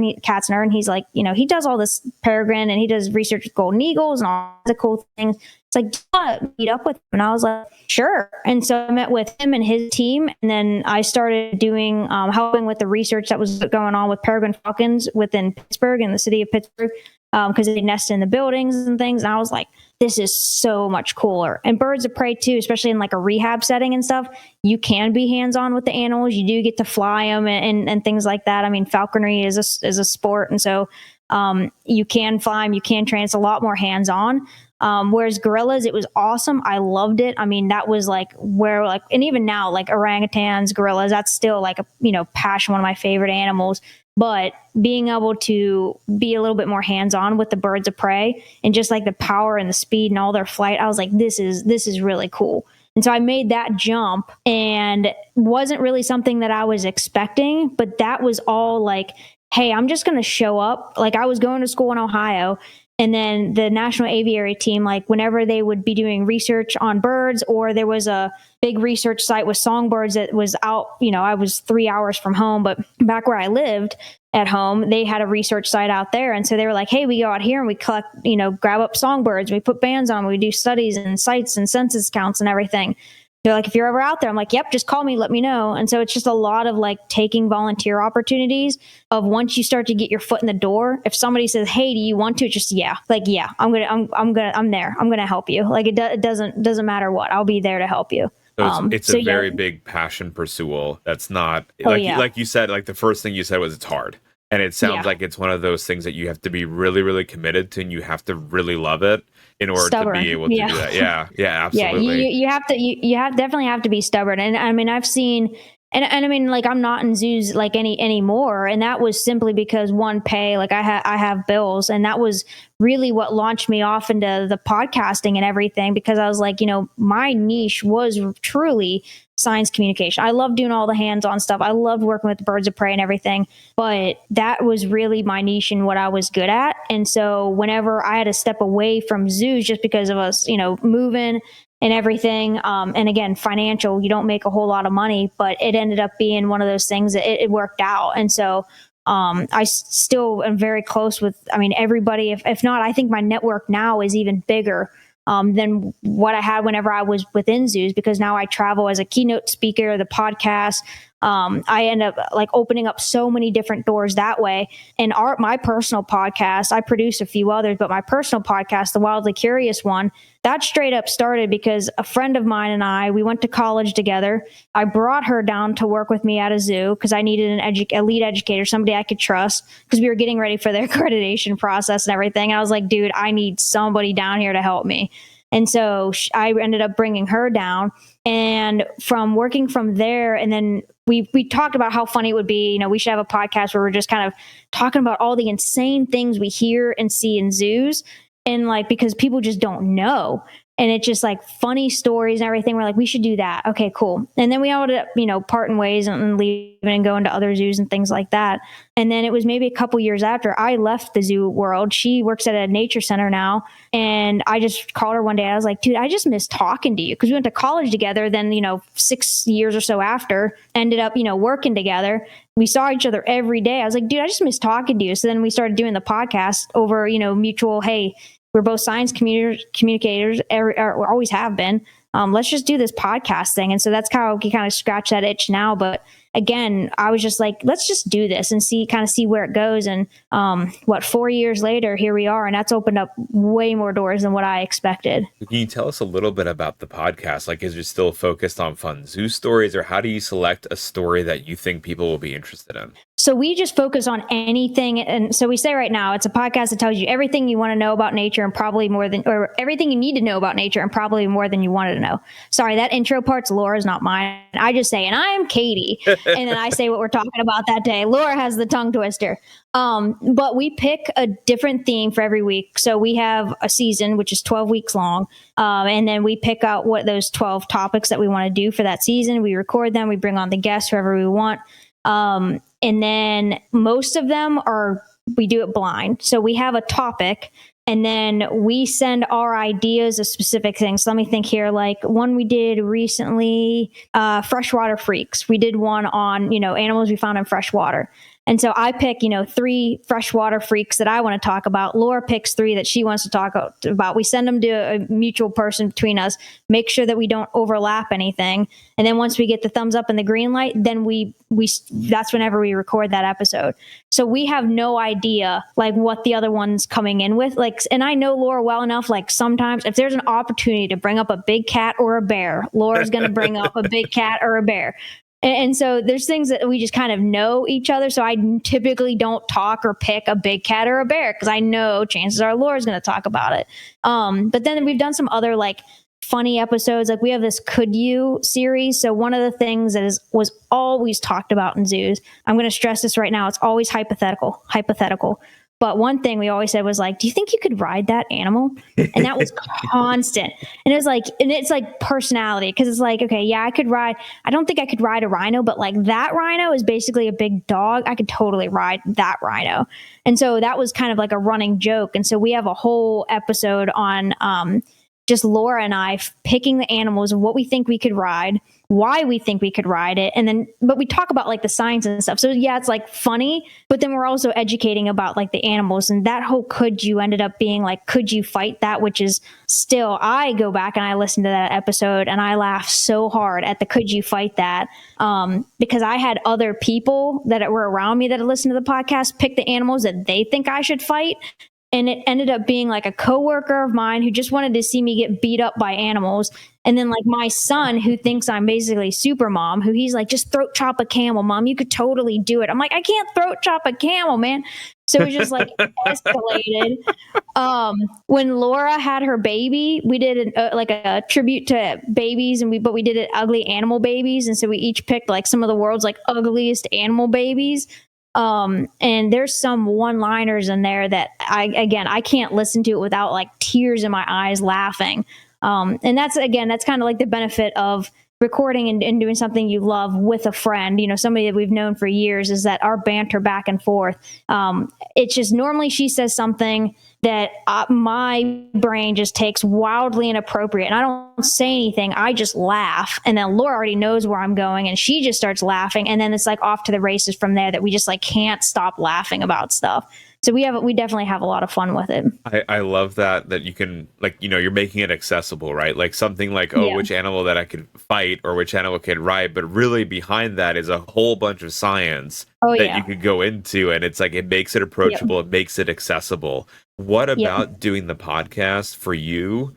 and he's like, he does all this peregrine and he does research with golden eagles and all the cool things. It's like, do you want to meet up with him?" And I was like, sure. And so I met with him and his team. And then I started doing, helping with the research that was going on with peregrine falcons within Pittsburgh and the city of Pittsburgh. because they nest in the buildings and things. And I was like, this is so much cooler. And birds of prey too, especially in like a rehab setting and stuff, you can be hands-on with the animals. You do get to fly them and things like that. I mean, falconry is a sport. And so you can fly them, you can train. It's a lot more hands-on. Whereas gorillas, it was awesome. I loved it. I mean, that was like where like, and even now, like orangutans, gorillas, that's still like a, passion, one of my favorite animals. But being able to be a little bit more hands-on with the birds of prey and just like the power and the speed and all their flight, I was like, this is really cool. And so I made that jump, and wasn't really something that I was expecting, but that was all like, hey, I'm just going to show up. Like, I was going to school in Ohio, and then the National Aviary team, like whenever they would be doing research on birds, or there was a big research site with songbirds that was out, I was 3 hours from home, but back where I lived at home, they had a research site out there. And so they were like, hey, we go out here and we collect, grab up songbirds, we put bands on, we do studies and sites and census counts and everything. They're like, if you're ever out there, I'm like, yep, just call me, let me know. And so it's just a lot of like taking volunteer opportunities of once you start to get your foot in the door. If somebody says, hey, do you want to? It's just, yeah, I'm there. I'm going to help you. Like it doesn't matter what, I'll be there to help you. So it's a very big passion pursuit. That's not like you said, like the first thing you said was it's hard. And it sounds like it's one of those things that you have to be really, really committed to, and you have to really love it in order to be able to do that. Yeah, absolutely. Yeah, you definitely have to be stubborn. And I mean, I've seen, and I mean, like I'm not in zoos like anymore, and that was simply because pay. Like I have bills, and that was really what launched me off into the podcasting and everything, because I was like, my niche was truly science communication. I love doing all the hands-on stuff. I loved working with birds of prey and everything, but that was really my niche and what I was good at. And so whenever I had to step away from zoos just because of us, moving and everything, and again, financial, you don't make a whole lot of money, but it ended up being one of those things that it worked out. And so I still am very close with, everybody. If not, I think my network now is even bigger than what I had whenever I was within zoos, because now I travel as a keynote speaker, the podcast. I end up like opening up so many different doors that way. And my personal podcast, I produce a few others, but my personal podcast, the Wildly Curious one, that straight up started because a friend of mine and I, we went to college together. I brought her down to work with me at a zoo because I needed a lead educator, somebody I could trust, because we were getting ready for the accreditation process and everything. And I was like, dude, I need somebody down here to help me. And so I ended up bringing her down, and from working from there, and then we talked about how funny it would be. We should have a podcast where we're just kind of talking about all the insane things we hear and see in zoos, and like, because people just don't know. And it's just like funny stories and everything. We're like, we should do that. Okay, cool. And then we all ended up, parting ways and leaving and going to other zoos and things like that. And then it was maybe a couple years after I left the zoo world. She works at a nature center now. And I just called her one day. I was like, dude, I just miss talking to you, because we went to college together. Then, 6 years or so after, ended up, working together. We saw each other every day. I was like, dude, I just miss talking to you. So then we started doing the podcast over, mutual, hey, we're both science communicators, or always have been. Let's just do this podcast thing. And so that's how we kind of scratch that itch now. But again, I was just like, let's just do this and see where it goes. And 4 years later, here we are. And that's opened up way more doors than what I expected. Can you tell us a little bit about the podcast? Like, is it still focused on fun zoo stories, or how do you select a story that you think people will be interested in? So we just focus on anything. And so we say right now, it's a podcast that tells you everything you want to know about nature, and probably more than, or everything you need to know about nature, and probably more than you wanted to know. Sorry, that intro part's Laura's, not mine. I just say, and I'm Katy. And then I say what we're talking about that day. Laura has the tongue twister. But we pick a different theme for every week. So we have a season, which is 12 weeks long. And then we pick out what those 12 topics that we want to do for that season. We record them. We bring on the guests, whoever we want. And then most of them we do it blind. So we have a topic, and then we send our ideas of specific things. So let me think here. Like one we did recently, freshwater freaks. We did one on, animals we found in freshwater. And so I pick, 3 freshwater freaks that I want to talk about. Laura picks 3 that she wants to talk about. We send them to a mutual person between us, make sure that we don't overlap anything. And then once we get the thumbs up and the green light, then we that's whenever we record that episode. So we have no idea like what the other one's coming in with. Like, and I know Laura well enough, like sometimes if there's an opportunity to bring up a big cat or a bear, Laura's going to bring up a big cat or a bear. And so there's things that we just kind of know each other. So I typically don't talk or pick a big cat or a bear because I know chances are Laura's going to talk about it. But then we've done some other like funny episodes. Like we have this Could You series. So one of the things that was always talked about in zoos, I'm going to stress this right now, it's always hypothetical. But one thing we always said was like, do you think you could ride that animal? And that was constant. And it's like personality. Cause it's like, okay, yeah, I don't think I could ride a rhino, but like that rhino is basically a big dog. I could totally ride that rhino. And so that was kind of like a running joke. And so we have a whole episode on, just Laura and I picking the animals and what we think we could ride, why we think we could ride it. And then, but we talk about like the science and stuff. So yeah, it's like funny, but then we're also educating about like the animals, and that whole could you ended up being like, could you fight that? Which is still, I go back and I listen to that episode and I laugh so hard at the, could you fight that? Because I had other people that were around me that had listened to the podcast pick the animals that they think I should fight. And it ended up being like a coworker of mine who just wanted to see me get beat up by animals. And then like my son who thinks I'm basically super mom, who he's like, just throat chop a camel, mom. You could totally do it. I'm like, I can't throat chop a camel, man. So it just like escalated. When Laura had her baby, we did like a tribute to babies, but we did it ugly animal babies. And so we each picked like some of the world's like ugliest animal babies. And there's some one-liners in there that I can't listen to it without like tears in my eyes laughing. And that's kind of like the benefit of recording and doing something you love with a friend, somebody that we've known for years, is that our banter back and forth. It's just normally she says something that my brain just takes wildly inappropriate and I don't say anything. I just laugh. And then Laura already knows where I'm going and she just starts laughing. And then it's like off to the races from there, that we just like can't stop laughing about stuff. So we definitely have a lot of fun with it. I love that you can, like, you're making it accessible, right? Like something like, which animal that I could fight or which animal could ride, but really behind that is a whole bunch of science that you could go into, and it's like, it makes it approachable, it makes it accessible. What about doing the podcast for you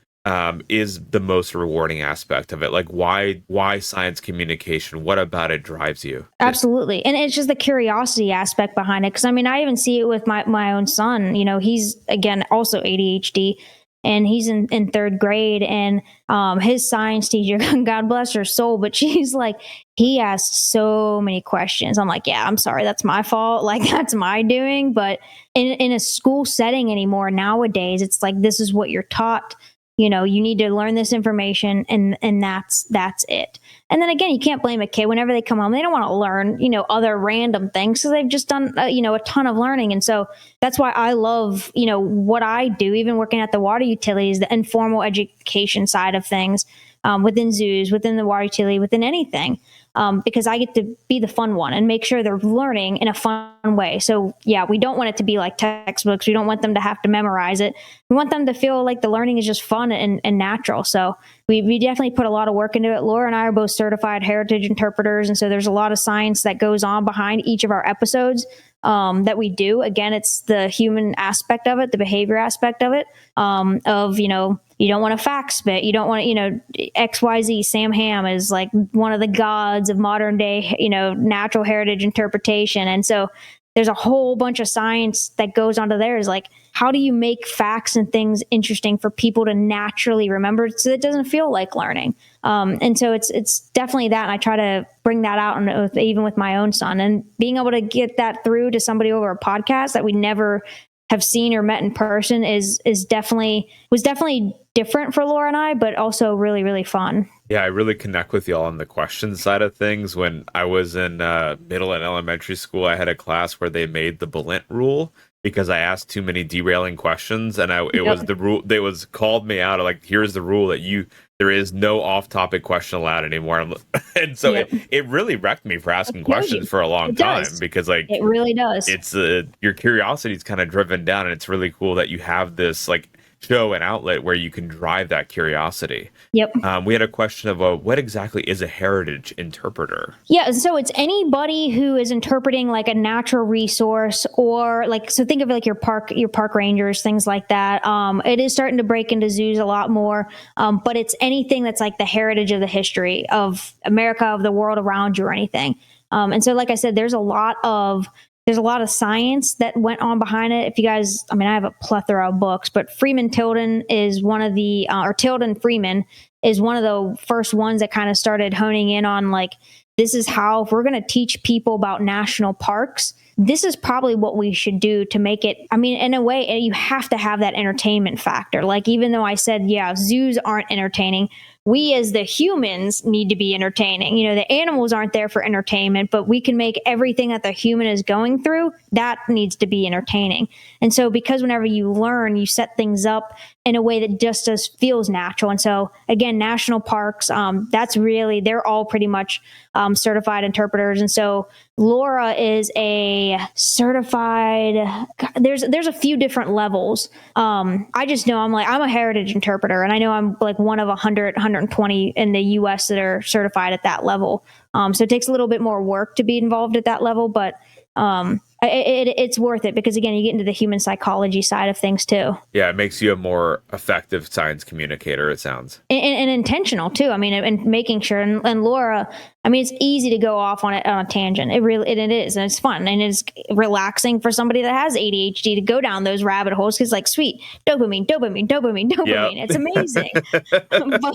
is the most rewarding aspect of it? Like why science communication? What about it drives you? Absolutely. And it's just the curiosity aspect behind it. Cause I mean, I even see it with my own son, he's again, also ADHD, and he's in 3rd grade, and his science teacher, God bless her soul, but she's like, he asks so many questions. I'm like, yeah, I'm sorry, that's my fault. Like that's my doing. But in a school setting anymore nowadays, it's like, this is what you're taught. You need to learn this information, and that's it. And then again, you can't blame a kid whenever they come home. They don't want to learn, other random things because they've just done, a ton of learning. And so that's why I love, what I do, even working at the water utilities, the informal education side of things, within zoos, within the water utility, within anything. Because I get to be the fun one and make sure they're learning in a fun way. So yeah, we don't want it to be like textbooks. We don't want them to have to memorize it. We want them to feel like the learning is just fun and natural. So we definitely put a lot of work into it. Laura and I are both certified heritage interpreters. And so there's a lot of science that goes on behind each of our episodes that we do. Again, it's the human aspect of it, the behavior aspect of it, you don't want to fact spit. You don't want to, XYZ, Sam Ham is like one of the gods of modern day, natural heritage interpretation. And so there's a whole bunch of science that goes onto there. Is like, how do you make facts and things interesting for people to naturally remember so it doesn't feel like learning? And so it's definitely that. And I try to bring that out even with my own son, and being able to get that through to somebody over a podcast that we never have seen or met in person was definitely different for Laura and I, but also really, really fun. Yeah, I really connect with y'all on the question side of things. When I was in middle and elementary school, I had a class where they made the Balint rule because I asked too many derailing questions, and it was the rule. They was called me out. Like, here's the rule that you there is no off-topic question allowed anymore. And so it really wrecked me for asking questions for a long time, because like it really does. It's your curiosity is kind of driven down, and it's really cool that you have this like show and outlet where you can drive that curiosity. Yep. We had a question of what exactly is a heritage interpreter? Yeah, so it's anybody who is interpreting like a natural resource, or like, so think of it like your park rangers, things like that. It is starting to break into zoos a lot more, but it's anything that's like the heritage of the history of America, of the world around you, or anything. And so, like I said, there's a lot of science that went on behind it. If you guys, I mean, I have a plethora of books, but Freeman Tilden is one of the, or Tilden Freeman is one of the first ones that kind of started honing in on like, this is how, if we're going to teach people about national parks, this is probably what we should do to make it. I mean, in a way, you have to have that entertainment factor. Like, even though I said, yeah, zoos aren't entertaining, we as the humans need to be entertaining. You know, the animals aren't there for entertainment, but we can make everything that the human is going through, that needs to be entertaining. And so, because whenever you learn, you set things up in a way that just feels natural. And so, again, national parks, that's really, they're all pretty much certified interpreters. And so Laura is a certified, there's a few different levels. I just know I'm a heritage interpreter, and I know I'm like one of 120 in the US that are certified at that level. So it takes a little bit more work to be involved at that level, but it's worth it, because again, you get into the human psychology side of things too. Yeah, it makes you a more effective science communicator, it sounds. And intentional too. I mean, and making sure, and Laura, I mean, it's easy to go off on a tangent. It is, and it's fun, and it's relaxing for somebody that has ADHD to go down those rabbit holes, because like, sweet, dopamine. Yep. It's amazing. But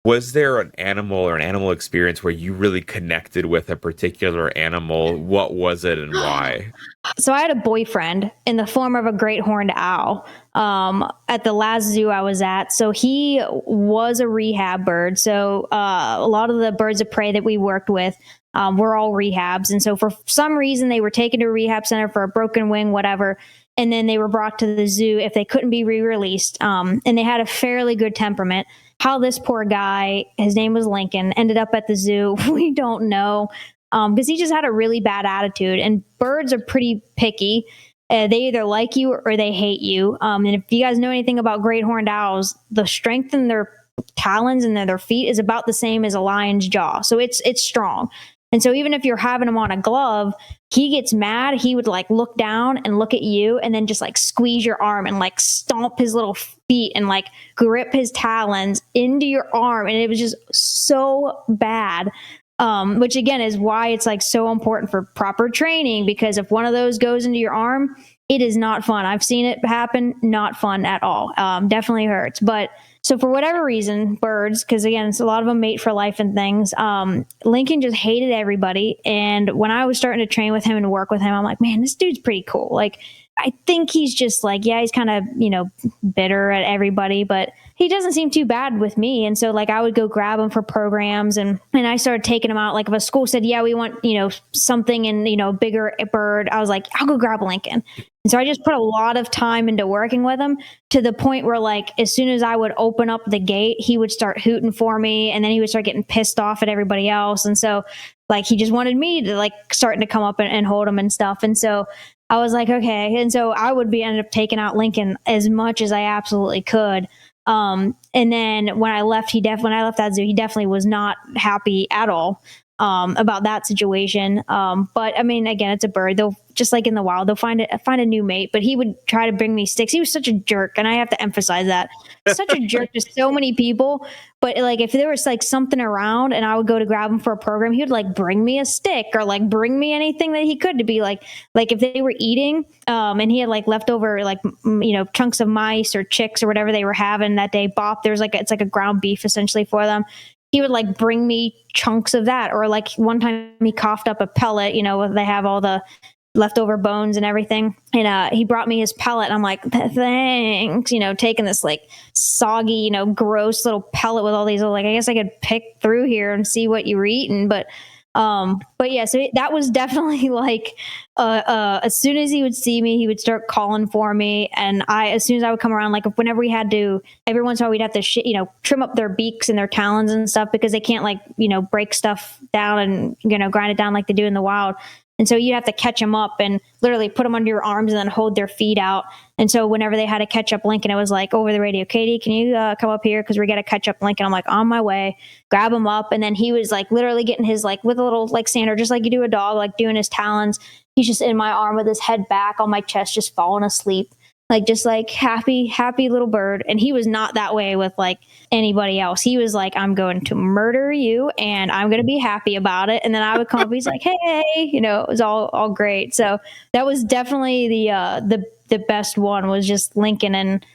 was there an animal experience where you really connected with a particular animal? What was it and why? So I had a boyfriend in the form of a great horned owl at the last zoo I was at. So he was a rehab bird. So a lot of the birds of prey that we worked with were all rehabs. And so for some reason, they were taken to a rehab center for a broken wing, whatever. And then they were brought to the zoo if they couldn't be re-released. And they had a fairly good temperament. How this poor guy, his name was Lincoln, ended up at the zoo, we don't know, because he just had a really bad attitude. And birds are pretty picky. They either like you or they hate you. And if you guys know anything about great horned owls, the strength in their talons and their feet is about the same as a lion's jaw. So it's strong. And so even if you're having him on a glove, he gets mad. He would like look down and look at you, and then just like squeeze your arm and like stomp his little feet and like grip his talons into your arm. And it was just so bad. Which again is why it's like so important for proper training, because if one of those goes into your arm, it is not fun. I've seen it happen. Not fun at all. Definitely hurts. But so for whatever reason, birds, because again, it's a lot of them mate for life and things. Lincoln just hated everybody. And when I was starting to train with him and work with him, I'm like, man, this dude's pretty cool. Like, I think he's just like, yeah, he's kind of, bitter at everybody, but he doesn't seem too bad with me. And so like, I would go grab him for programs, and I started taking him out. Like if a school said, yeah, we want, something in, a bigger bird, I was like, I'll go grab Lincoln. And so I just put a lot of time into working with him, to the point where like, as soon as I would open up the gate, he would start hooting for me, and then he would start getting pissed off at everybody else. And so like, he just wanted me to like starting to come up and hold him and stuff. And so I was like, okay. And so I would end up taking out Lincoln as much as I absolutely could. And then when I left that zoo, he definitely was not happy at all about that situation. But I mean, again, it's a bird. They'll, just like in the wild, they'll find a new mate. But he would try to bring me sticks. He was such a jerk, and I have to emphasize that. Such a jerk to so many people. But like, if there was like something around and I would go to grab him for a program, he would like bring me a stick or like bring me anything that he could, to be like if they were eating, and he had like leftover like chunks of mice or chicks or whatever they were having that day. It's like a ground beef essentially for them. He would like bring me chunks of that. Or like one time he coughed up a pellet, they have all the leftover bones and everything. And he brought me his pellet, and I'm like, thanks, taking this like soggy, gross little pellet with all these, like, I guess I could pick through here and see what you were eating. But But yeah, so that was definitely like, as soon as he would see me, he would start calling for me. And as soon as I would come around, like whenever we had to, every once in a while we'd have to, trim up their beaks and their talons and stuff because they can't like, break stuff down and, grind it down like they do in the wild. And so you have to catch them up and literally put them under your arms and then hold their feet out. And so whenever they had to catch up Lincoln, it was like over the radio, Katie, can you come up here? Because we got to catch up Lincoln. I'm like, on my way, grab him up. And then he was like literally getting his, like with a little like sander, just like you do a dog, like doing his talons. He's just in my arm with his head back on my chest, just falling asleep. Like just like happy little bird. And he was not that way with like anybody else. He was like, I'm going to murder you and I'm going to be happy about it. And then I would come up, he's like, hey, it was all great. So that was definitely the best one, was just Lincoln and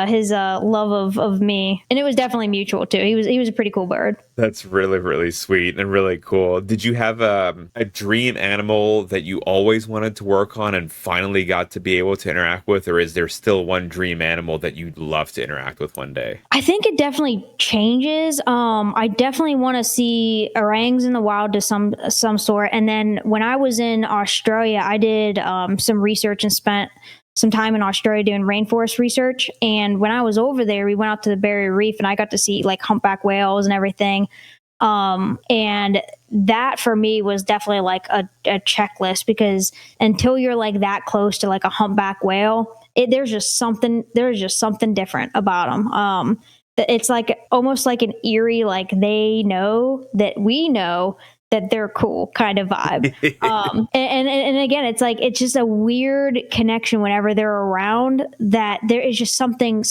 his love of me. And it was definitely mutual too. He was a pretty cool bird. That's really, really sweet and really cool. Did you have a dream animal that you always wanted to work on and finally got to be able to interact with? Or is there still one dream animal that you'd love to interact with one day? I think it definitely changes. I definitely want to see orangs in the wild to some sort. And then when I was in Australia, I did some research and spent some time in Australia doing rainforest research. And when I was over there, we went out to the Barrier Reef and I got to see like humpback whales and everything. And that for me was definitely like a checklist, because until you're like that close to like a humpback whale, there's just something different about them. It's like almost like an eerie, like they know that we know that they're cool kind of vibe. And again, it's like, it's just a weird connection whenever they're around, that there is just something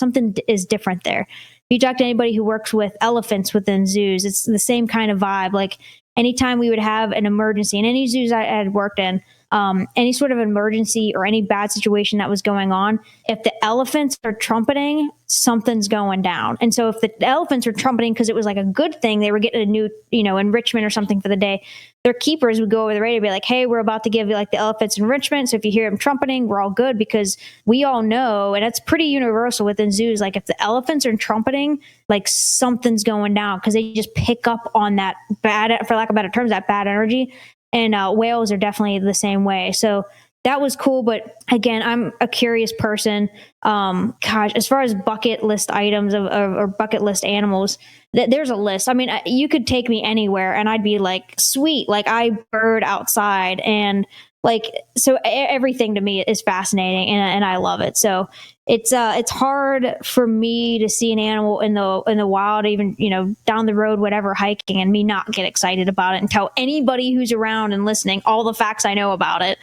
is different there. If you talk to anybody who works with elephants within zoos, it's the same kind of vibe. Like anytime we would have an emergency in any zoos I had worked in, any sort of emergency or any bad situation that was going on, if the elephants are trumpeting, something's going down. And so if the elephants are trumpeting because it was like a good thing, they were getting a new, enrichment or something for the day, their keepers would go over the radio and be like, hey, we're about to give you like the elephants enrichment. So if you hear them trumpeting, we're all good, because we all know, and it's pretty universal within zoos, like if the elephants are trumpeting, like something's going down, because they just pick up on that bad, for lack of better terms, that bad energy. And whales are definitely the same way. So that was cool. But again, I'm a curious person. As far as bucket list items or bucket list animals, there's a list. I mean, you could take me anywhere and I'd be like, sweet, like I bird outside, and like, so everything to me is fascinating and I love it. So it's hard for me to see an animal in the wild, even, down the road, whatever, hiking, and me not get excited about it and tell anybody who's around and listening all the facts I know about it.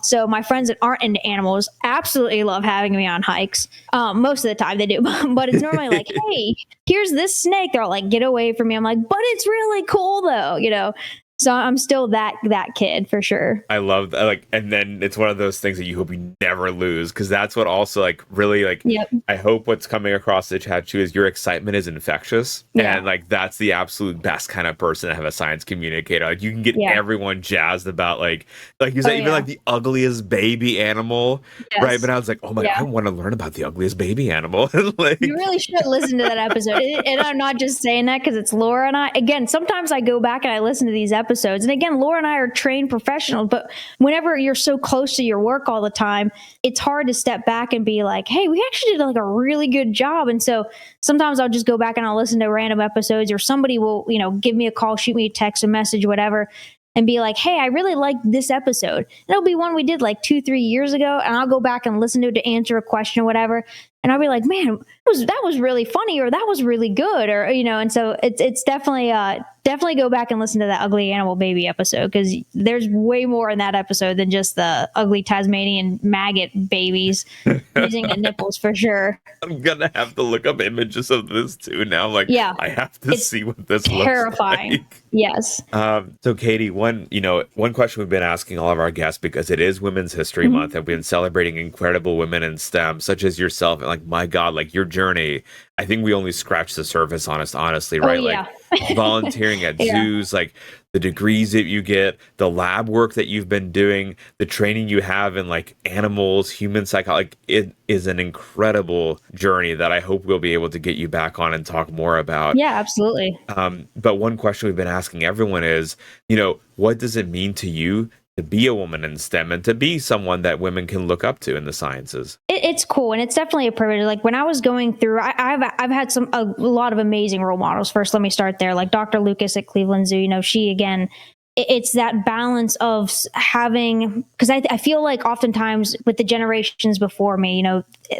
So my friends that aren't into animals absolutely love having me on hikes. Most of the time they do, but it's normally like, hey, here's this snake. They're all like, get away from me. I'm like, but it's really cool though, So I'm still that kid for sure. I love that. Like, and then it's one of those things that you hope you never lose, because that's what also like really like. Yep. I hope what's coming across the chat too is your excitement is infectious, and like that's the absolute best kind of person to have a science communicator. Like you can get everyone jazzed about like you said, even like the ugliest baby animal, right? But I was like, oh my God, I want to learn about the ugliest baby animal. Like, you really should listen to that episode. And I'm not just saying that because it's Laura and I. Again, sometimes I go back and I listen to these episodes. And again, Laura and I are trained professionals, but whenever you're so close to your work all the time, it's hard to step back and be like, hey, we actually did like a really good job. And so sometimes I'll just go back and I'll listen to random episodes, or somebody will, give me a call, shoot me a text, a message, whatever, and be like, hey, I really liked this episode. And it'll be one we did like 2-3 years ago. And I'll go back and listen to it to answer a question or whatever. And I'll be like, man, that was really funny, or that was really good, or, and so it's definitely go back and listen to that ugly animal baby episode, because there's way more in that episode than just the ugly Tasmanian maggot babies using the nipples for sure. I'm going to have to look up images of this too now. Like, I have to see what this terrifying. looks like. Yes. So Katy, one question we've been asking all of our guests, because it is Women's History Month, and we've been celebrating incredible women in STEM, such as yourself. And like, my God, like you're journey, I think we only scratch the surface, honestly, right? Oh, yeah. Like volunteering at Yeah. zoos, like the degrees that you get, the lab work that you've been doing, the training you have in like animals, human psychology. Like, it is an incredible journey that I hope we'll be able to get you back on and talk more about. Yeah, absolutely. But one question we've been asking everyone is, what does it mean to you to be a woman in STEM and to be someone that women can look up to in the sciences? It's cool, and it's definitely a privilege. Like when I was going through, I've had a lot of amazing role models. First, let me start there. Like Dr. Lucas at Cleveland Zoo. She again, it's that balance of having, because I feel like oftentimes with the generations before me,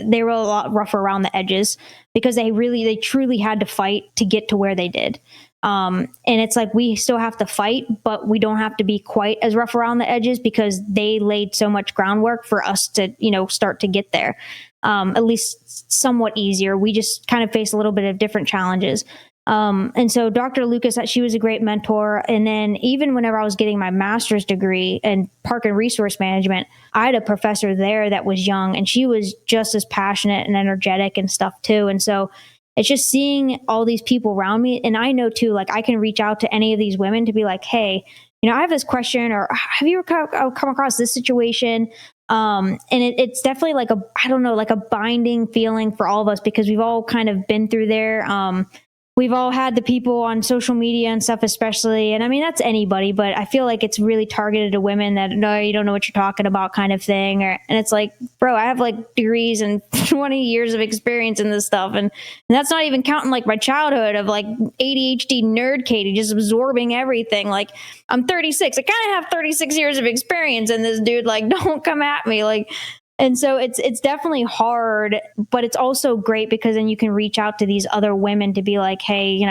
they were a lot rougher around the edges because they truly had to fight to get to where they did. And it's like we still have to fight, but we don't have to be quite as rough around the edges because they laid so much groundwork for us to, start to get there. At least somewhat easier. We just kind of face a little bit of different challenges. And so Dr. Lucas, she was a great mentor. And then even whenever I was getting my master's degree in park and resource management, I had a professor there that was young, and she was just as passionate and energetic and stuff too. And so it's just seeing all these people around me. And I know too, like I can reach out to any of these women to be like, hey, I have this question, or have you ever come across this situation? And it's definitely like a binding feeling for all of us because we've all kind of been through there. We've all had the people on social media and stuff, especially. And I mean, that's anybody, but I feel like it's really targeted to women that, no, you don't know what you're talking about kind of thing. And it's like, bro, I have like degrees and 20 years of experience in this stuff. And that's not even counting like my childhood of like ADHD nerd Katy, just absorbing everything. Like I'm 36. I kind of have 36 years of experience in this, dude. Like, don't come at me. Like, and so it's definitely hard, but it's also great because then you can reach out to these other women to be like, hey,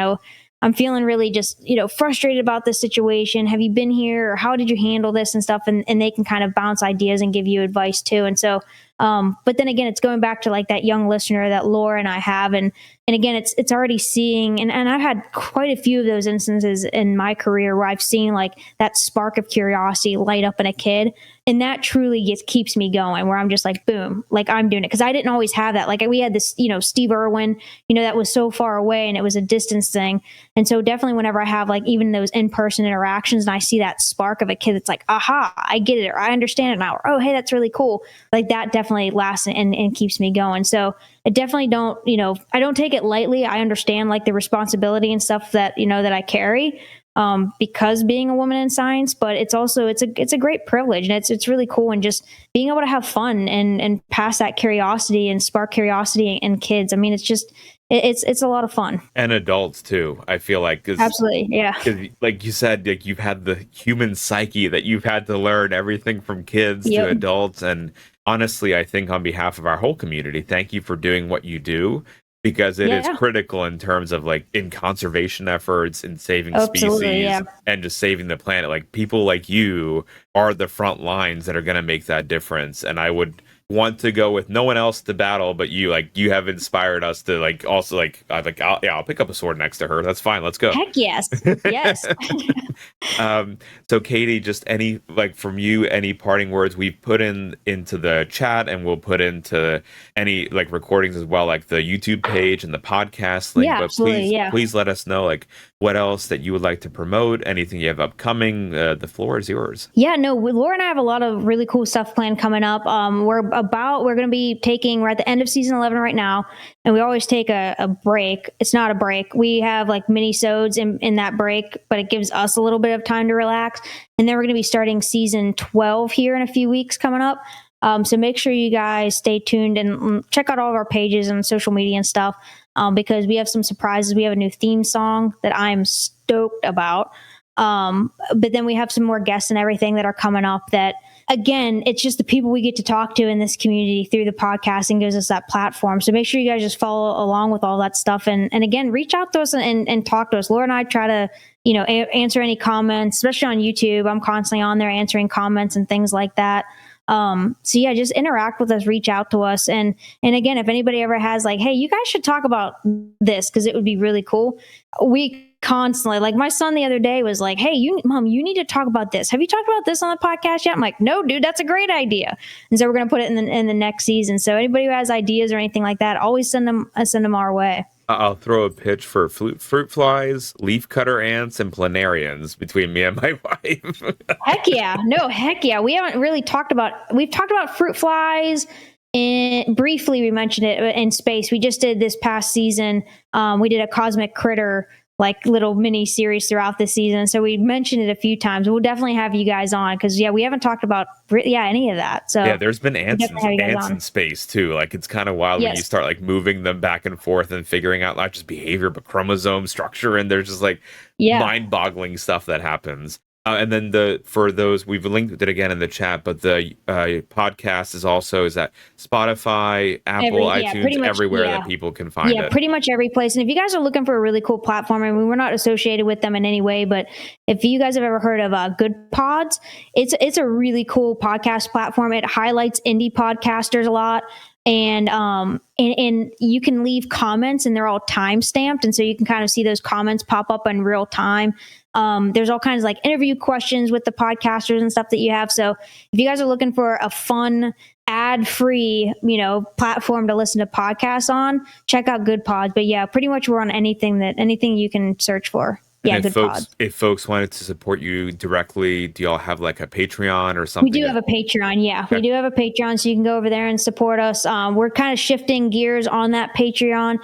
I'm feeling really just, frustrated about this situation. Have you been here, or how did you handle this and stuff? And they can kind of bounce ideas and give you advice too. And so, but then again, it's going back to like that young listener that Laura and I have. And again, it's already seeing, and I've had quite a few of those instances in my career where I've seen like that spark of curiosity light up in a kid. And that truly keeps me going, where I'm just like, boom, like I'm doing it. Cause I didn't always have that. Like we had this, Steve Irwin, that was so far away and it was a distance thing. And so definitely whenever I have like even those in-person interactions and I see that spark of a kid that's like, aha, I get it, or I understand it now, or, oh, hey, that's really cool. Like that definitely lasts and keeps me going. So I definitely don't, I don't take it lightly. I understand like the responsibility and stuff that, that I carry. Because being a woman in science, but it's also, it's a great privilege, and it's really cool. And just being able to have fun and pass that curiosity and spark curiosity in kids. I mean, it's just, it's a lot of fun. And adults too, I feel like. Absolutely. Yeah. Like you said, like you've had the human psyche that you've had to learn everything from kids to adults. And honestly, I think on behalf of our whole community, thank you for doing what you do. Because it is critical in terms of like in conservation efforts and saving species and just saving the planet. Like people like you are the front lines that are going to make that difference. And I would want to go with no one else to battle but you. Like you have inspired us to like also like I'll pick up a sword next to her. That's fine. Let's go. Heck yes. Yes. So Katy, just any like from you, any parting words? We've put into the chat, and we'll put into any like recordings as well, like the YouTube page and the podcast link. But please let us know like what else that you would like to promote, anything you have upcoming. The floor is yours. Yeah, no, Laura and I have a lot of really cool stuff planned coming up. We're going to be we're at the end of season 11 right now, and we always take a break. It's not a break. We have like mini-sodes in that break, but it gives us a little bit of time to relax. And then we're going to be starting season 12 here in a few weeks coming up. So make sure you guys stay tuned and check out all of our pages and social media and stuff, because we have some surprises. We have a new theme song that I'm stoked about. But then we have some more guests and everything that are coming up that, again, it's just the people we get to talk to in this community through the podcasting gives us that platform. So make sure you guys just follow along with all that stuff. And again, reach out to us and talk to us. Laura and I try to, answer any comments, especially on YouTube. I'm constantly on there answering comments and things like that. So yeah, just interact with us, reach out to us. And again, if anybody ever has like, hey, you guys should talk about this, because it would be really cool. We constantly. Like my son the other day was like, "Hey, mom, you need to talk about this. Have you talked about this on the podcast yet?" I'm like, "No, dude, that's a great idea." And so we're going to put it in the next season. So anybody who has ideas or anything like that, always send them our way. I'll throw a pitch for fruit flies, leafcutter ants, and planarians between me and my wife. Heck yeah. No, heck yeah. We've talked about fruit flies, and briefly we mentioned it in space. We just did this past season. We did a cosmic critter like little mini series throughout the season. So we mentioned it a few times. We'll definitely have you guys on because we haven't talked about any of that. So yeah, there's been ants in space too. Like it's kind of wild when you start like moving them back and forth and figuring out not just behavior but chromosome structure, and there's just like mind-boggling stuff that happens. And then for those, we've linked it again in the chat, but the podcast is at Spotify, Apple, iTunes, everywhere that people can find it. Yeah, pretty much every place. And if you guys are looking for a really cool platform, I mean, we're not associated with them in any way, but if you guys have ever heard of Good Pods, it's a really cool podcast platform. It highlights indie podcasters a lot. And you can leave comments and they're all time stamped. And so you can kind of see those comments pop up in real time. There's all kinds of like interview questions with the podcasters and stuff that you have. So if you guys are looking for a fun, ad-free, platform to listen to podcasts on, check out Good Pods. But yeah, pretty much we're on anything you can search for. Yeah, if folks wanted to support you directly, do y'all have like a Patreon or something? We do have a Patreon. Yeah, okay. We do have a Patreon, so you can go over there and support us. We're kind of shifting gears on that Patreon,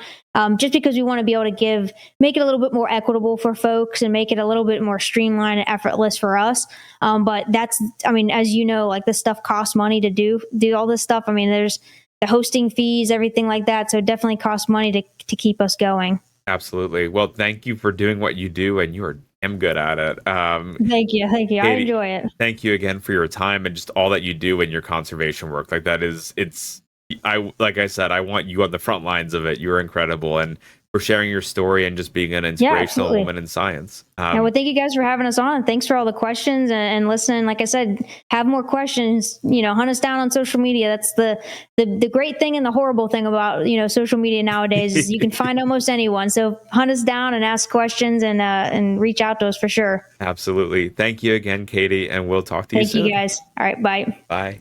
just because we want to be able to make it a little bit more equitable for folks and make it a little bit more streamlined and effortless for us. But as you know, like this stuff costs money to do all this stuff. I mean, there's the hosting fees, everything like that. So it definitely costs money to keep us going. Absolutely. Well, thank you for doing what you do, and you are damn good at it. Thank you. Katy, I enjoy it. Thank you again for your time and just all that you do in your conservation work. Like like I said, I want you on the front lines of it. You're incredible, and for sharing your story and just being an inspirational woman in science. Well, thank you guys for having us on. Thanks for all the questions and listening. Like I said, have more questions, hunt us down on social media. That's the great thing and the horrible thing about, social media nowadays is you can find almost anyone. So hunt us down and ask questions and reach out to us for sure. Absolutely. Thank you again, Katy, and we'll talk to you soon. Thank you guys. All right. Bye. Bye.